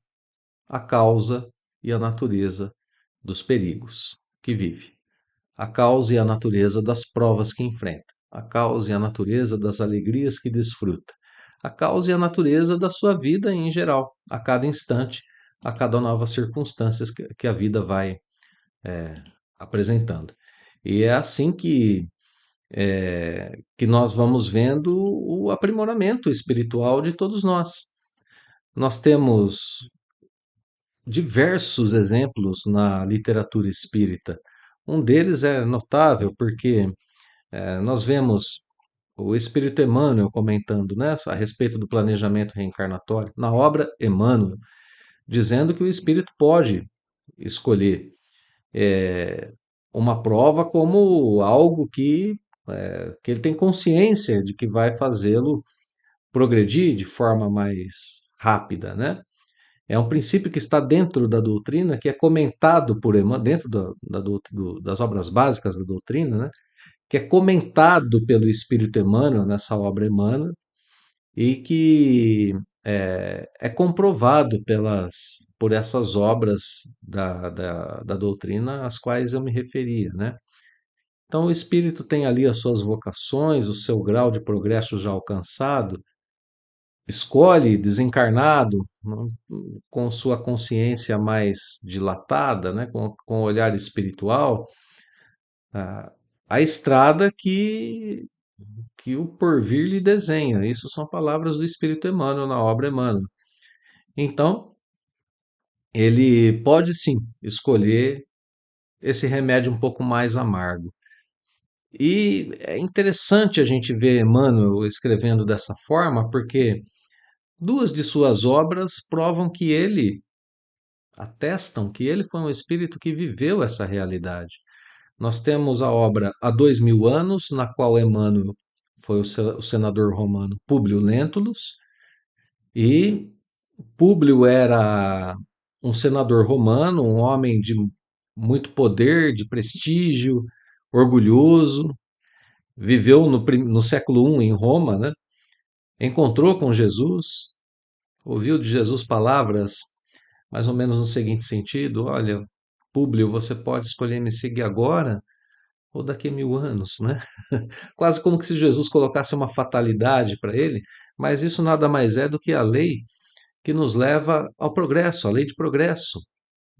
a causa e a natureza dos perigos que vive, a causa e a natureza das provas que enfrenta, a causa e a natureza das alegrias que desfruta, a causa e a natureza da sua vida em geral, a cada instante, a cada nova circunstância que a vida vai apresentando. E é assim que nós vamos vendo o aprimoramento espiritual de todos nós. Nós temos diversos exemplos na literatura espírita. Um deles é notável porque nós vemos o Espírito Emmanuel comentando, né, a respeito do planejamento reencarnatório, na obra Emmanuel, dizendo que o espírito pode escolher uma prova como algo que ele tem consciência de que vai fazê-lo progredir de forma mais rápida, né? É um princípio que está dentro da doutrina, que é comentado por Emmanuel, dentro das obras básicas da doutrina, né? Que é comentado pelo Espírito Emmanuel nessa obra Emmanuel e que é comprovado por essas obras da doutrina às quais eu me referia, né? Então, o espírito tem ali as suas vocações, o seu grau de progresso já alcançado, escolhe desencarnado, né, com sua consciência mais dilatada, né, com o olhar espiritual, a, a estrada que o porvir lhe desenha. Isso são palavras do Espírito Emmanuel na obra Emmanuel. Então, ele pode sim escolher esse remédio um pouco mais amargo. E é interessante a gente ver Emmanuel escrevendo dessa forma, porque duas de suas obras provam que ele, atestam que ele foi um espírito que viveu essa realidade. Nós temos a obra Há 2000 anos, na qual Emmanuel foi o senador romano Públio Lentulus, e Públio era um senador romano, um homem de muito poder, de prestígio, orgulhoso, viveu no século I em Roma, né? Encontrou com Jesus, ouviu de Jesus palavras mais ou menos no seguinte sentido: olha, Públio, você pode escolher me seguir agora ou daqui a 1000 anos, né? Quase como que se Jesus colocasse uma fatalidade para ele, mas isso nada mais é do que a lei que nos leva ao progresso, a lei de progresso.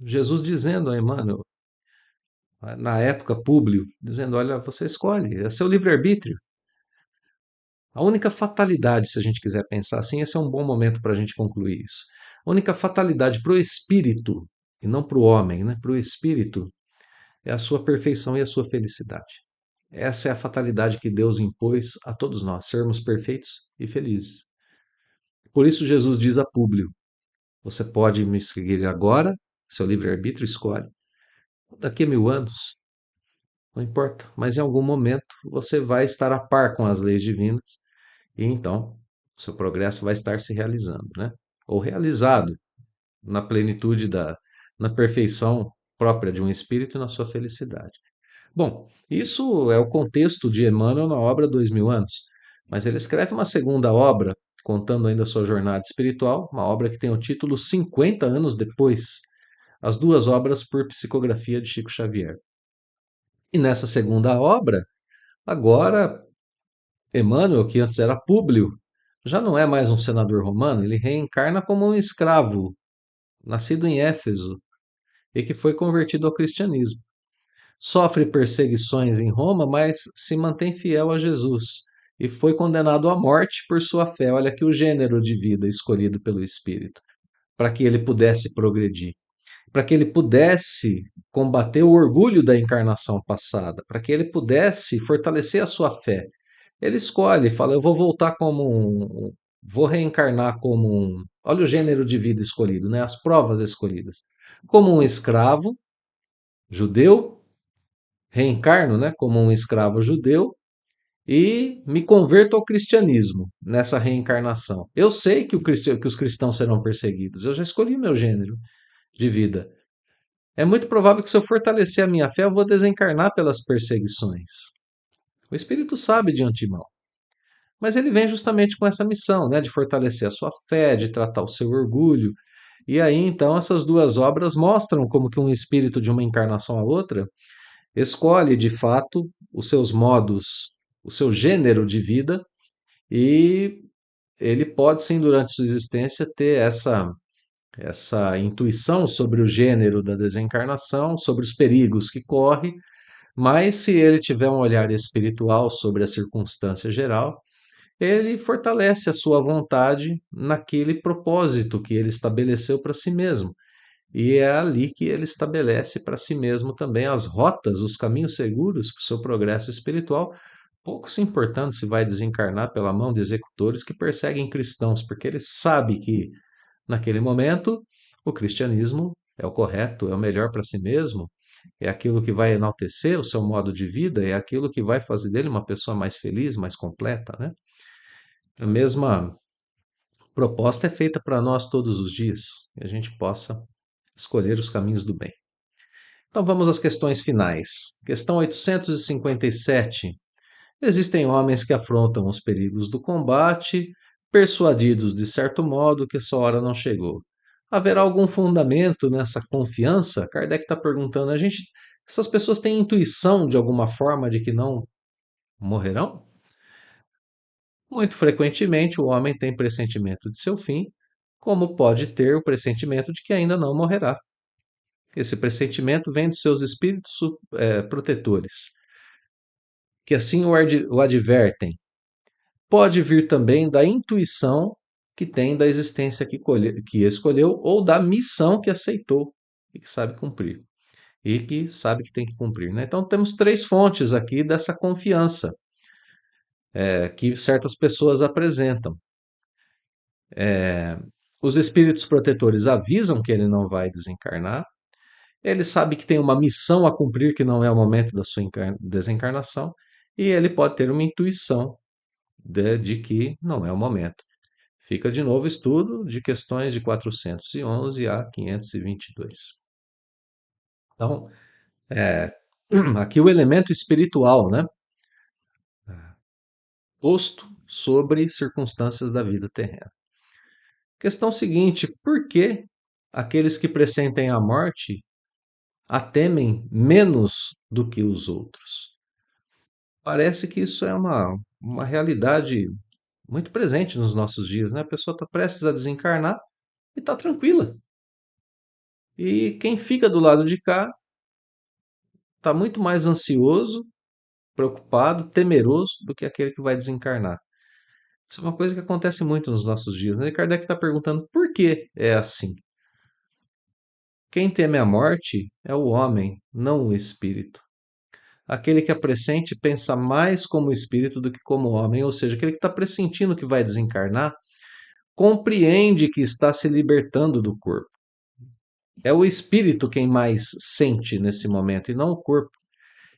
Jesus dizendo a Emmanuel, na época, Públio, dizendo: olha, você escolhe, é seu livre-arbítrio. A única fatalidade, se a gente quiser pensar assim, esse é um bom momento para a gente concluir isso. A única fatalidade para o espírito, e não para o homem, né? Para o espírito, é a sua perfeição e a sua felicidade. Essa é a fatalidade que Deus impôs a todos nós, sermos perfeitos e felizes. Por isso Jesus diz a Públio: você pode me seguir agora, seu livre-arbítrio escolhe, daqui a 1000 anos, não importa, mas em algum momento você vai estar a par com as leis divinas e então o seu progresso vai estar se realizando, né? Ou realizado na plenitude na perfeição própria de um espírito e na sua felicidade. Bom, isso é o contexto de Emmanuel na obra 2000 anos, mas ele escreve uma segunda obra, contando ainda a sua jornada espiritual, uma obra que tem o título 50 anos depois, as duas obras por psicografia de Chico Xavier. E nessa segunda obra, agora Emmanuel, que antes era Públio, já não é mais um senador romano, ele reencarna como um escravo nascido em Éfeso e que foi convertido ao cristianismo. Sofre perseguições em Roma, mas se mantém fiel a Jesus e foi condenado à morte por sua fé. Olha aqui o gênero de vida escolhido pelo Espírito, para que ele pudesse progredir, para que ele pudesse combater o orgulho da encarnação passada, para que ele pudesse fortalecer a sua fé. Ele escolhe, fala: eu vou voltar como vou reencarnar como olha o gênero de vida escolhido, né? As provas escolhidas. Como um escravo judeu, reencarno, né? Como um escravo judeu e me converto ao cristianismo nessa reencarnação. Eu sei que, que os cristãos serão perseguidos, eu já escolhi meu gênero de vida. É muito provável que, se eu fortalecer a minha fé, eu vou desencarnar pelas perseguições. O Espírito sabe de antemão. Mas ele vem justamente com essa missão, né, de fortalecer a sua fé, de tratar o seu orgulho. E aí, então, essas duas obras mostram como que um espírito de uma encarnação à outra escolhe, de fato, os seus modos, o seu gênero de vida, e ele pode, sim, durante sua existência, ter essa intuição sobre o gênero da desencarnação, sobre os perigos que corre, mas se ele tiver um olhar espiritual sobre a circunstância geral, ele fortalece a sua vontade naquele propósito que ele estabeleceu para si mesmo. E é ali que ele estabelece para si mesmo também as rotas, os caminhos seguros para o seu progresso espiritual, pouco se importando se vai desencarnar pela mão de executores que perseguem cristãos, porque ele sabe que, naquele momento, o cristianismo é o correto, é o melhor para si mesmo, é aquilo que vai enaltecer o seu modo de vida, é aquilo que vai fazer dele uma pessoa mais feliz, mais completa, né? A mesma proposta é feita para nós todos os dias, que a gente possa escolher os caminhos do bem. Então vamos às questões finais. Questão 857. Existem homens que afrontam os perigos do combate, persuadidos de certo modo que sua hora não chegou. Haverá algum fundamento nessa confiança? Kardec está perguntando. Essas pessoas têm intuição de alguma forma de que não morrerão? Muito frequentemente, o homem tem pressentimento de seu fim, como pode ter o pressentimento de que ainda não morrerá. Esse pressentimento vem dos seus espíritos protetores, que assim o advertem. Pode vir também da intuição que tem da existência que escolheu ou da missão que aceitou e que sabe cumprir. E que sabe que tem que cumprir, né? Então temos três fontes aqui dessa confiança que certas pessoas apresentam. Os espíritos protetores avisam que ele não vai desencarnar. Ele sabe que tem uma missão a cumprir que não é o momento da sua desencarnação. E ele pode ter uma intuição de que não é o momento. Fica de novo o estudo de questões de 411 a 522. Então, é, aqui o elemento espiritual, né? Posto sobre circunstâncias da vida terrena. Questão seguinte: por que aqueles que pressentem a morte a temem menos do que os outros? Parece que isso é uma realidade muito presente nos nossos dias, né? A pessoa está prestes a desencarnar e está tranquila. E quem fica do lado de cá está muito mais ansioso, preocupado, temeroso do que aquele que vai desencarnar. Isso é uma coisa que acontece muito nos nossos dias, né? E Kardec está perguntando por que é assim. Quem teme a morte é o homem, não o espírito. Aquele que é pressente pensa mais como espírito do que como homem, ou seja, aquele que está pressentindo que vai desencarnar, compreende que está se libertando do corpo. É o espírito quem mais sente nesse momento e não o corpo.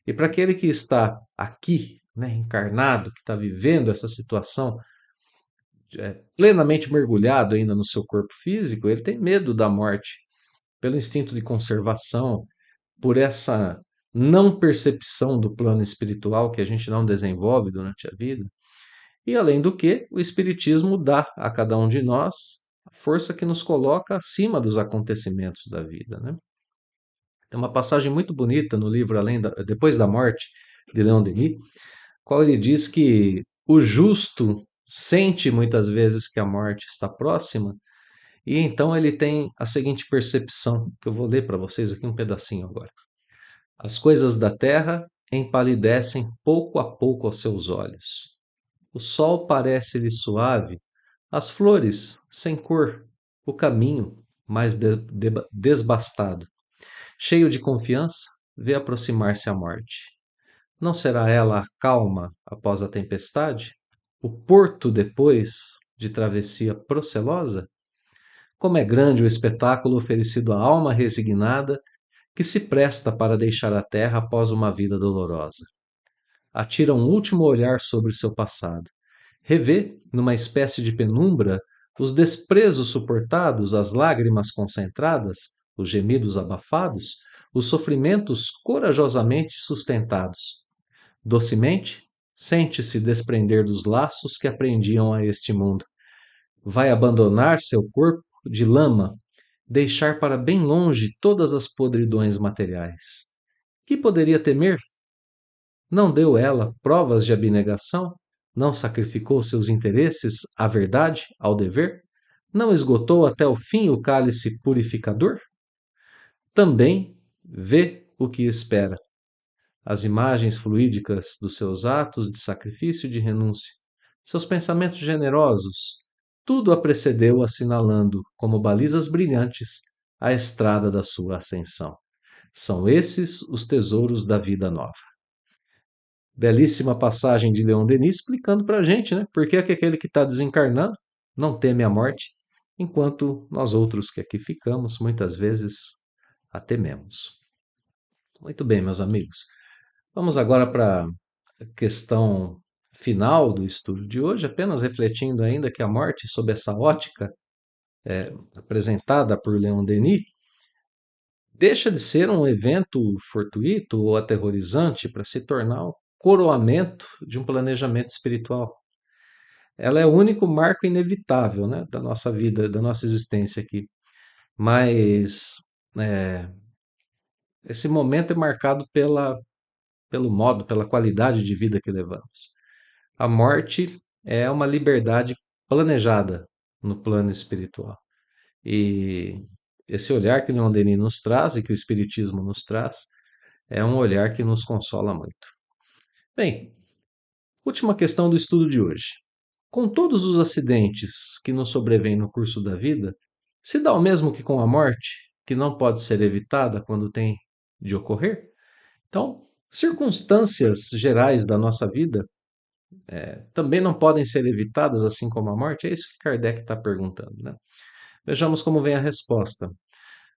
E para aquele que está aqui, né, encarnado, que está vivendo essa situação, plenamente mergulhado ainda no seu corpo físico, ele tem medo da morte, pelo instinto de conservação, por essa não percepção do plano espiritual que a gente não desenvolve durante a vida. E além do que, o Espiritismo dá a cada um de nós a força que nos coloca acima dos acontecimentos da vida, né? Tem uma passagem muito bonita no livro Depois da Morte, de Leon Denis, qual ele diz que o justo sente muitas vezes que a morte está próxima E então ele tem a seguinte percepção, que eu vou ler para vocês aqui um pedacinho agora. As coisas da terra empalidecem pouco a pouco aos seus olhos. O sol parece-lhe suave, as flores sem cor, o caminho mais desbastado. Cheio de confiança, vê aproximar-se a morte. Não será ela a calma após a tempestade? O porto depois de travessia procelosa? Como é grande o espetáculo oferecido à alma resignada que se presta para deixar a terra após uma vida dolorosa. Atira um último olhar sobre o seu passado. Revê, numa espécie de penumbra, os desprezos suportados, as lágrimas concentradas, os gemidos abafados, os sofrimentos corajosamente sustentados. Docemente, sente-se desprender dos laços que aprendiam a este mundo. Vai abandonar seu corpo de lama, deixar para bem longe todas as podridões materiais. Que poderia temer? Não deu ela provas de abnegação? Não sacrificou seus interesses à verdade, ao dever? Não esgotou até o fim o cálice purificador? Também vê o que espera. As imagens fluídicas dos seus atos de sacrifício e de renúncia, seus pensamentos generosos, tudo a precedeu assinalando, como balizas brilhantes, a estrada da sua ascensão. São esses os tesouros da vida nova. Belíssima passagem de Leon Denis explicando para a gente, né? Por que é que aquele que está desencarnando não teme a morte, enquanto nós outros que aqui ficamos, muitas vezes, a tememos. Muito bem, meus amigos. Vamos agora para a questão final do estudo de hoje, apenas refletindo ainda que a morte, sob essa ótica apresentada por Leon Denis, deixa de ser um evento fortuito ou aterrorizante para se tornar um coroamento de um planejamento espiritual. Ela é o único marco inevitável, né, da nossa vida, da nossa existência aqui. Mas é, esse momento é marcado pelo modo, pela qualidade de vida que levamos. A morte é uma liberdade planejada no plano espiritual. E esse olhar que Leon Denis nos traz e que o Espiritismo nos traz é um olhar que nos consola muito. Bem, última questão do estudo de hoje. Com todos os acidentes que nos sobrevêm no curso da vida, se dá o mesmo que com a morte, que não pode ser evitada quando tem de ocorrer? Então, circunstâncias gerais da nossa vida também não podem ser evitadas, assim como a morte? É isso que Kardec está perguntando, né? Vejamos como vem a resposta.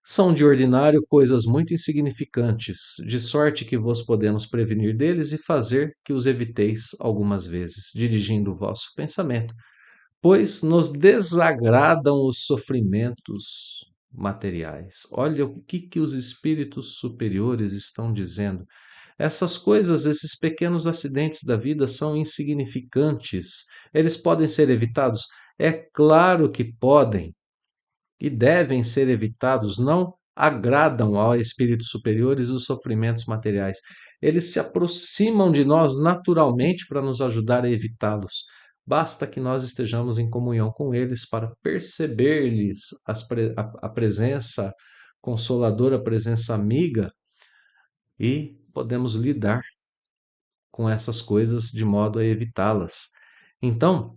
São de ordinário coisas muito insignificantes, de sorte que vos podemos prevenir deles e fazer que os eviteis algumas vezes, dirigindo o vosso pensamento, pois nos desagradam os sofrimentos materiais. Olha o que os espíritos superiores estão dizendo. Essas coisas, esses pequenos acidentes da vida são insignificantes. Eles podem ser evitados? É claro que podem e devem ser evitados. Não agradam aos espíritos superiores os sofrimentos materiais. Eles se aproximam de nós naturalmente para nos ajudar a evitá-los. Basta que nós estejamos em comunhão com eles para perceber-lhes a presença consoladora, a presença amiga, e podemos lidar com essas coisas de modo a evitá-las. Então,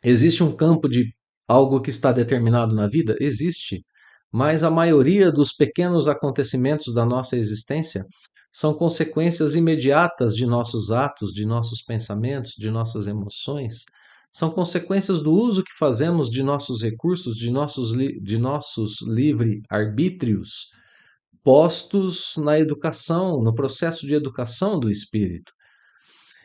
existe um campo de algo que está determinado na vida? Existe. Mas a maioria dos pequenos acontecimentos da nossa existência são consequências imediatas de nossos atos, de nossos pensamentos, de nossas emoções. São consequências do uso que fazemos de nossos recursos, de nossos livre-arbítrios, postos na educação, no processo de educação do espírito.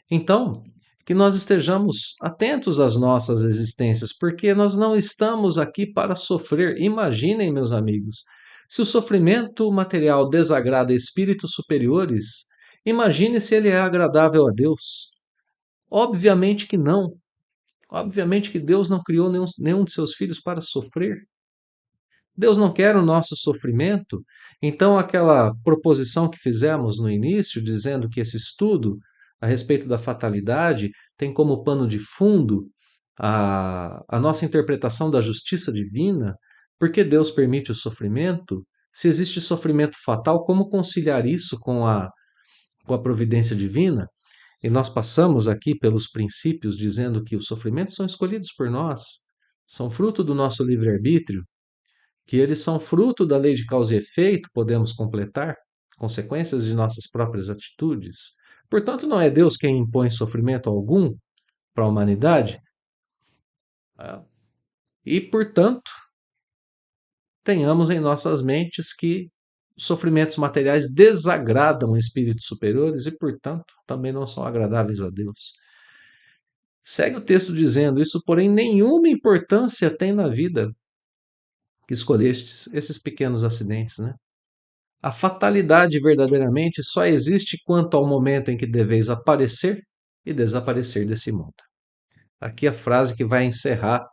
Então, que nós estejamos atentos às nossas existências, porque nós não estamos aqui para sofrer. Imaginem, meus amigos, se o sofrimento material desagrada espíritos superiores, imagine se ele é agradável a Deus. Obviamente que não. Obviamente que Deus não criou nenhum de seus filhos para sofrer. Deus não quer o nosso sofrimento. Então, aquela proposição que fizemos no início, dizendo que esse estudo a respeito da fatalidade tem como pano de fundo a nossa interpretação da justiça divina, Por que Deus permite o sofrimento? Se existe sofrimento fatal, como conciliar isso com a providência divina? E nós passamos aqui pelos princípios dizendo que os sofrimentos são escolhidos por nós, são fruto do nosso livre-arbítrio, que eles são fruto da lei de causa e efeito, podemos completar, consequências de nossas próprias atitudes. Portanto, não é Deus quem impõe sofrimento algum para a humanidade, e, portanto, tenhamos em nossas mentes que sofrimentos materiais desagradam espíritos superiores e, portanto, também não são agradáveis a Deus. Segue o texto dizendo: Isso, porém, nenhuma importância tem na vida que escolhestes, esses pequenos acidentes, né? A fatalidade verdadeiramente só existe quanto ao momento em que deveis aparecer e desaparecer desse mundo. Aqui a frase que vai encerrar,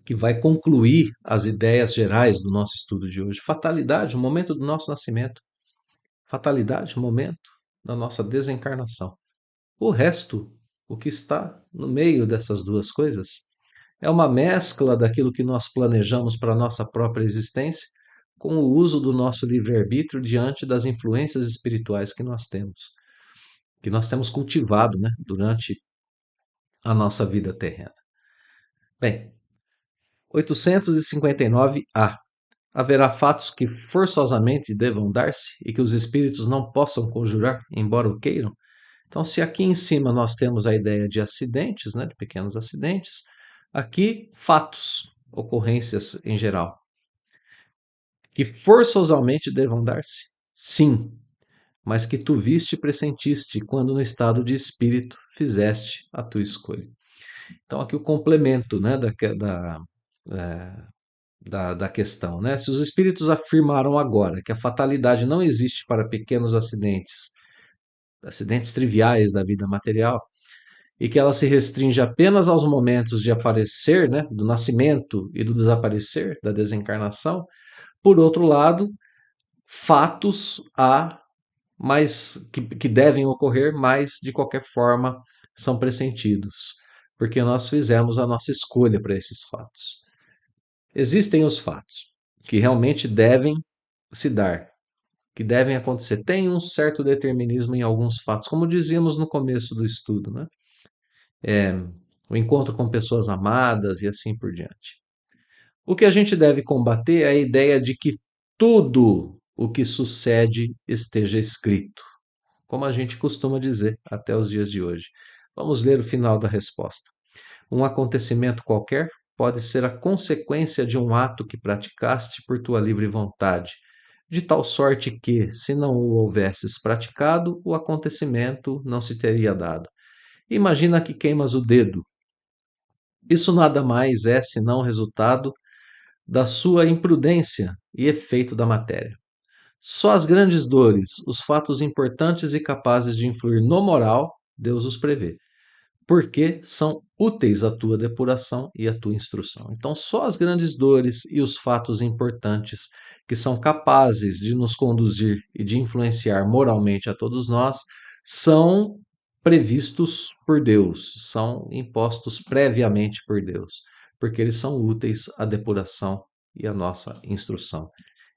que vai concluir as ideias gerais do nosso estudo de hoje. Fatalidade, o momento do nosso nascimento. Fatalidade, o momento da nossa desencarnação. O resto, o que está no meio dessas duas coisas, é uma mescla daquilo que nós planejamos para a nossa própria existência com o uso do nosso livre-arbítrio diante das influências espirituais que nós temos cultivado, né, durante a nossa vida terrena. Bem, 859A. Haverá fatos que forçosamente devam dar-se e que os espíritos não possam conjurar, embora o queiram? Então, se aqui em cima nós temos a ideia de acidentes, né, de pequenos acidentes, aqui fatos, ocorrências em geral, que forçosamente devam dar-se? Sim, mas que tu viste e pressentiste quando no estado de espírito fizeste a tua escolha. Então, aqui o complemento, né, da questão. Né? Se os espíritos afirmaram agora que a fatalidade não existe para pequenos acidentes, acidentes triviais da vida material, e que ela se restringe apenas aos momentos de aparecer, né, do nascimento e do desaparecer, da desencarnação, por outro lado, fatos há mais que devem ocorrer, mas de qualquer forma são pressentidos, porque nós fizemos a nossa escolha para esses fatos. Existem os fatos que realmente devem se dar, que devem acontecer. Tem um certo determinismo em alguns fatos, como dizíamos no começo do estudo, né? O encontro com pessoas amadas e assim por diante. O que a gente deve combater é a ideia de que tudo o que sucede esteja escrito, como a gente costuma dizer até os dias de hoje. Vamos ler o final da resposta. Um acontecimento qualquer pode ser a consequência de um ato que praticaste por tua livre vontade, de tal sorte que, se não o houvesses praticado, o acontecimento não se teria dado. Imagina que queimas o dedo. Isso nada mais é senão resultado da sua imprudência e efeito da matéria. Só as grandes dores, os fatos importantes e capazes de influir no moral, Deus os prevê, porque são úteis à tua depuração e à tua instrução. Então, só as grandes dores e os fatos importantes que são capazes de nos conduzir e de influenciar moralmente a todos nós são previstos por Deus, são impostos previamente por Deus, porque eles são úteis à depuração e à nossa instrução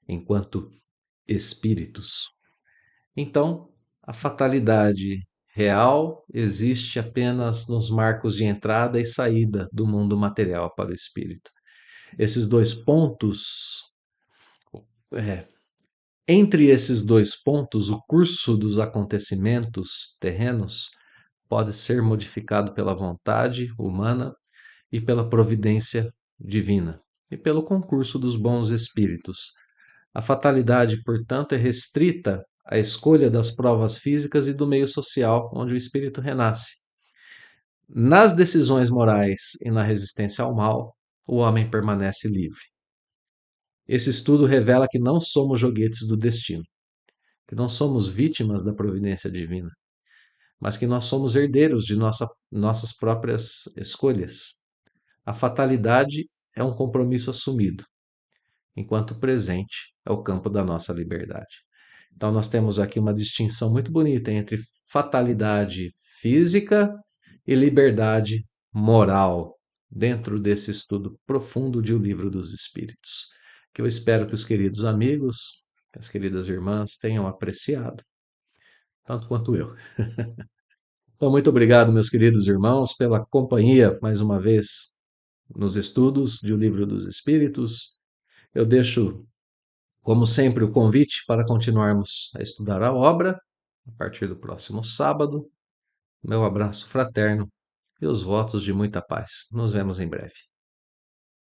enquanto espíritos. Então, a fatalidade real existe apenas nos marcos de entrada e saída do mundo material para o espírito. Esses dois pontos, é, entre esses dois pontos, o curso dos acontecimentos terrenos pode ser modificado pela vontade humana e pela providência divina, e pelo concurso dos bons espíritos. A fatalidade, portanto, é restrita à escolha das provas físicas e do meio social onde o espírito renasce. Nas decisões morais e na resistência ao mal, o homem permanece livre. Esse estudo revela que não somos joguetes do destino, que não somos vítimas da providência divina, mas que nós somos herdeiros de nossas próprias escolhas. A fatalidade é um compromisso assumido, enquanto o presente é o campo da nossa liberdade. Então, nós temos aqui uma distinção muito bonita entre fatalidade física e liberdade moral. dentro desse estudo profundo de O Livro dos Espíritos, que eu espero que os queridos amigos, as queridas irmãs tenham apreciado, tanto quanto eu. Então, muito obrigado, meus queridos irmãos, pela companhia, mais uma vez, nos estudos de O Livro dos Espíritos. Eu deixo, como sempre, o convite para continuarmos a estudar a obra a partir do próximo sábado. Meu abraço fraterno e os votos de muita paz. Nos vemos em breve.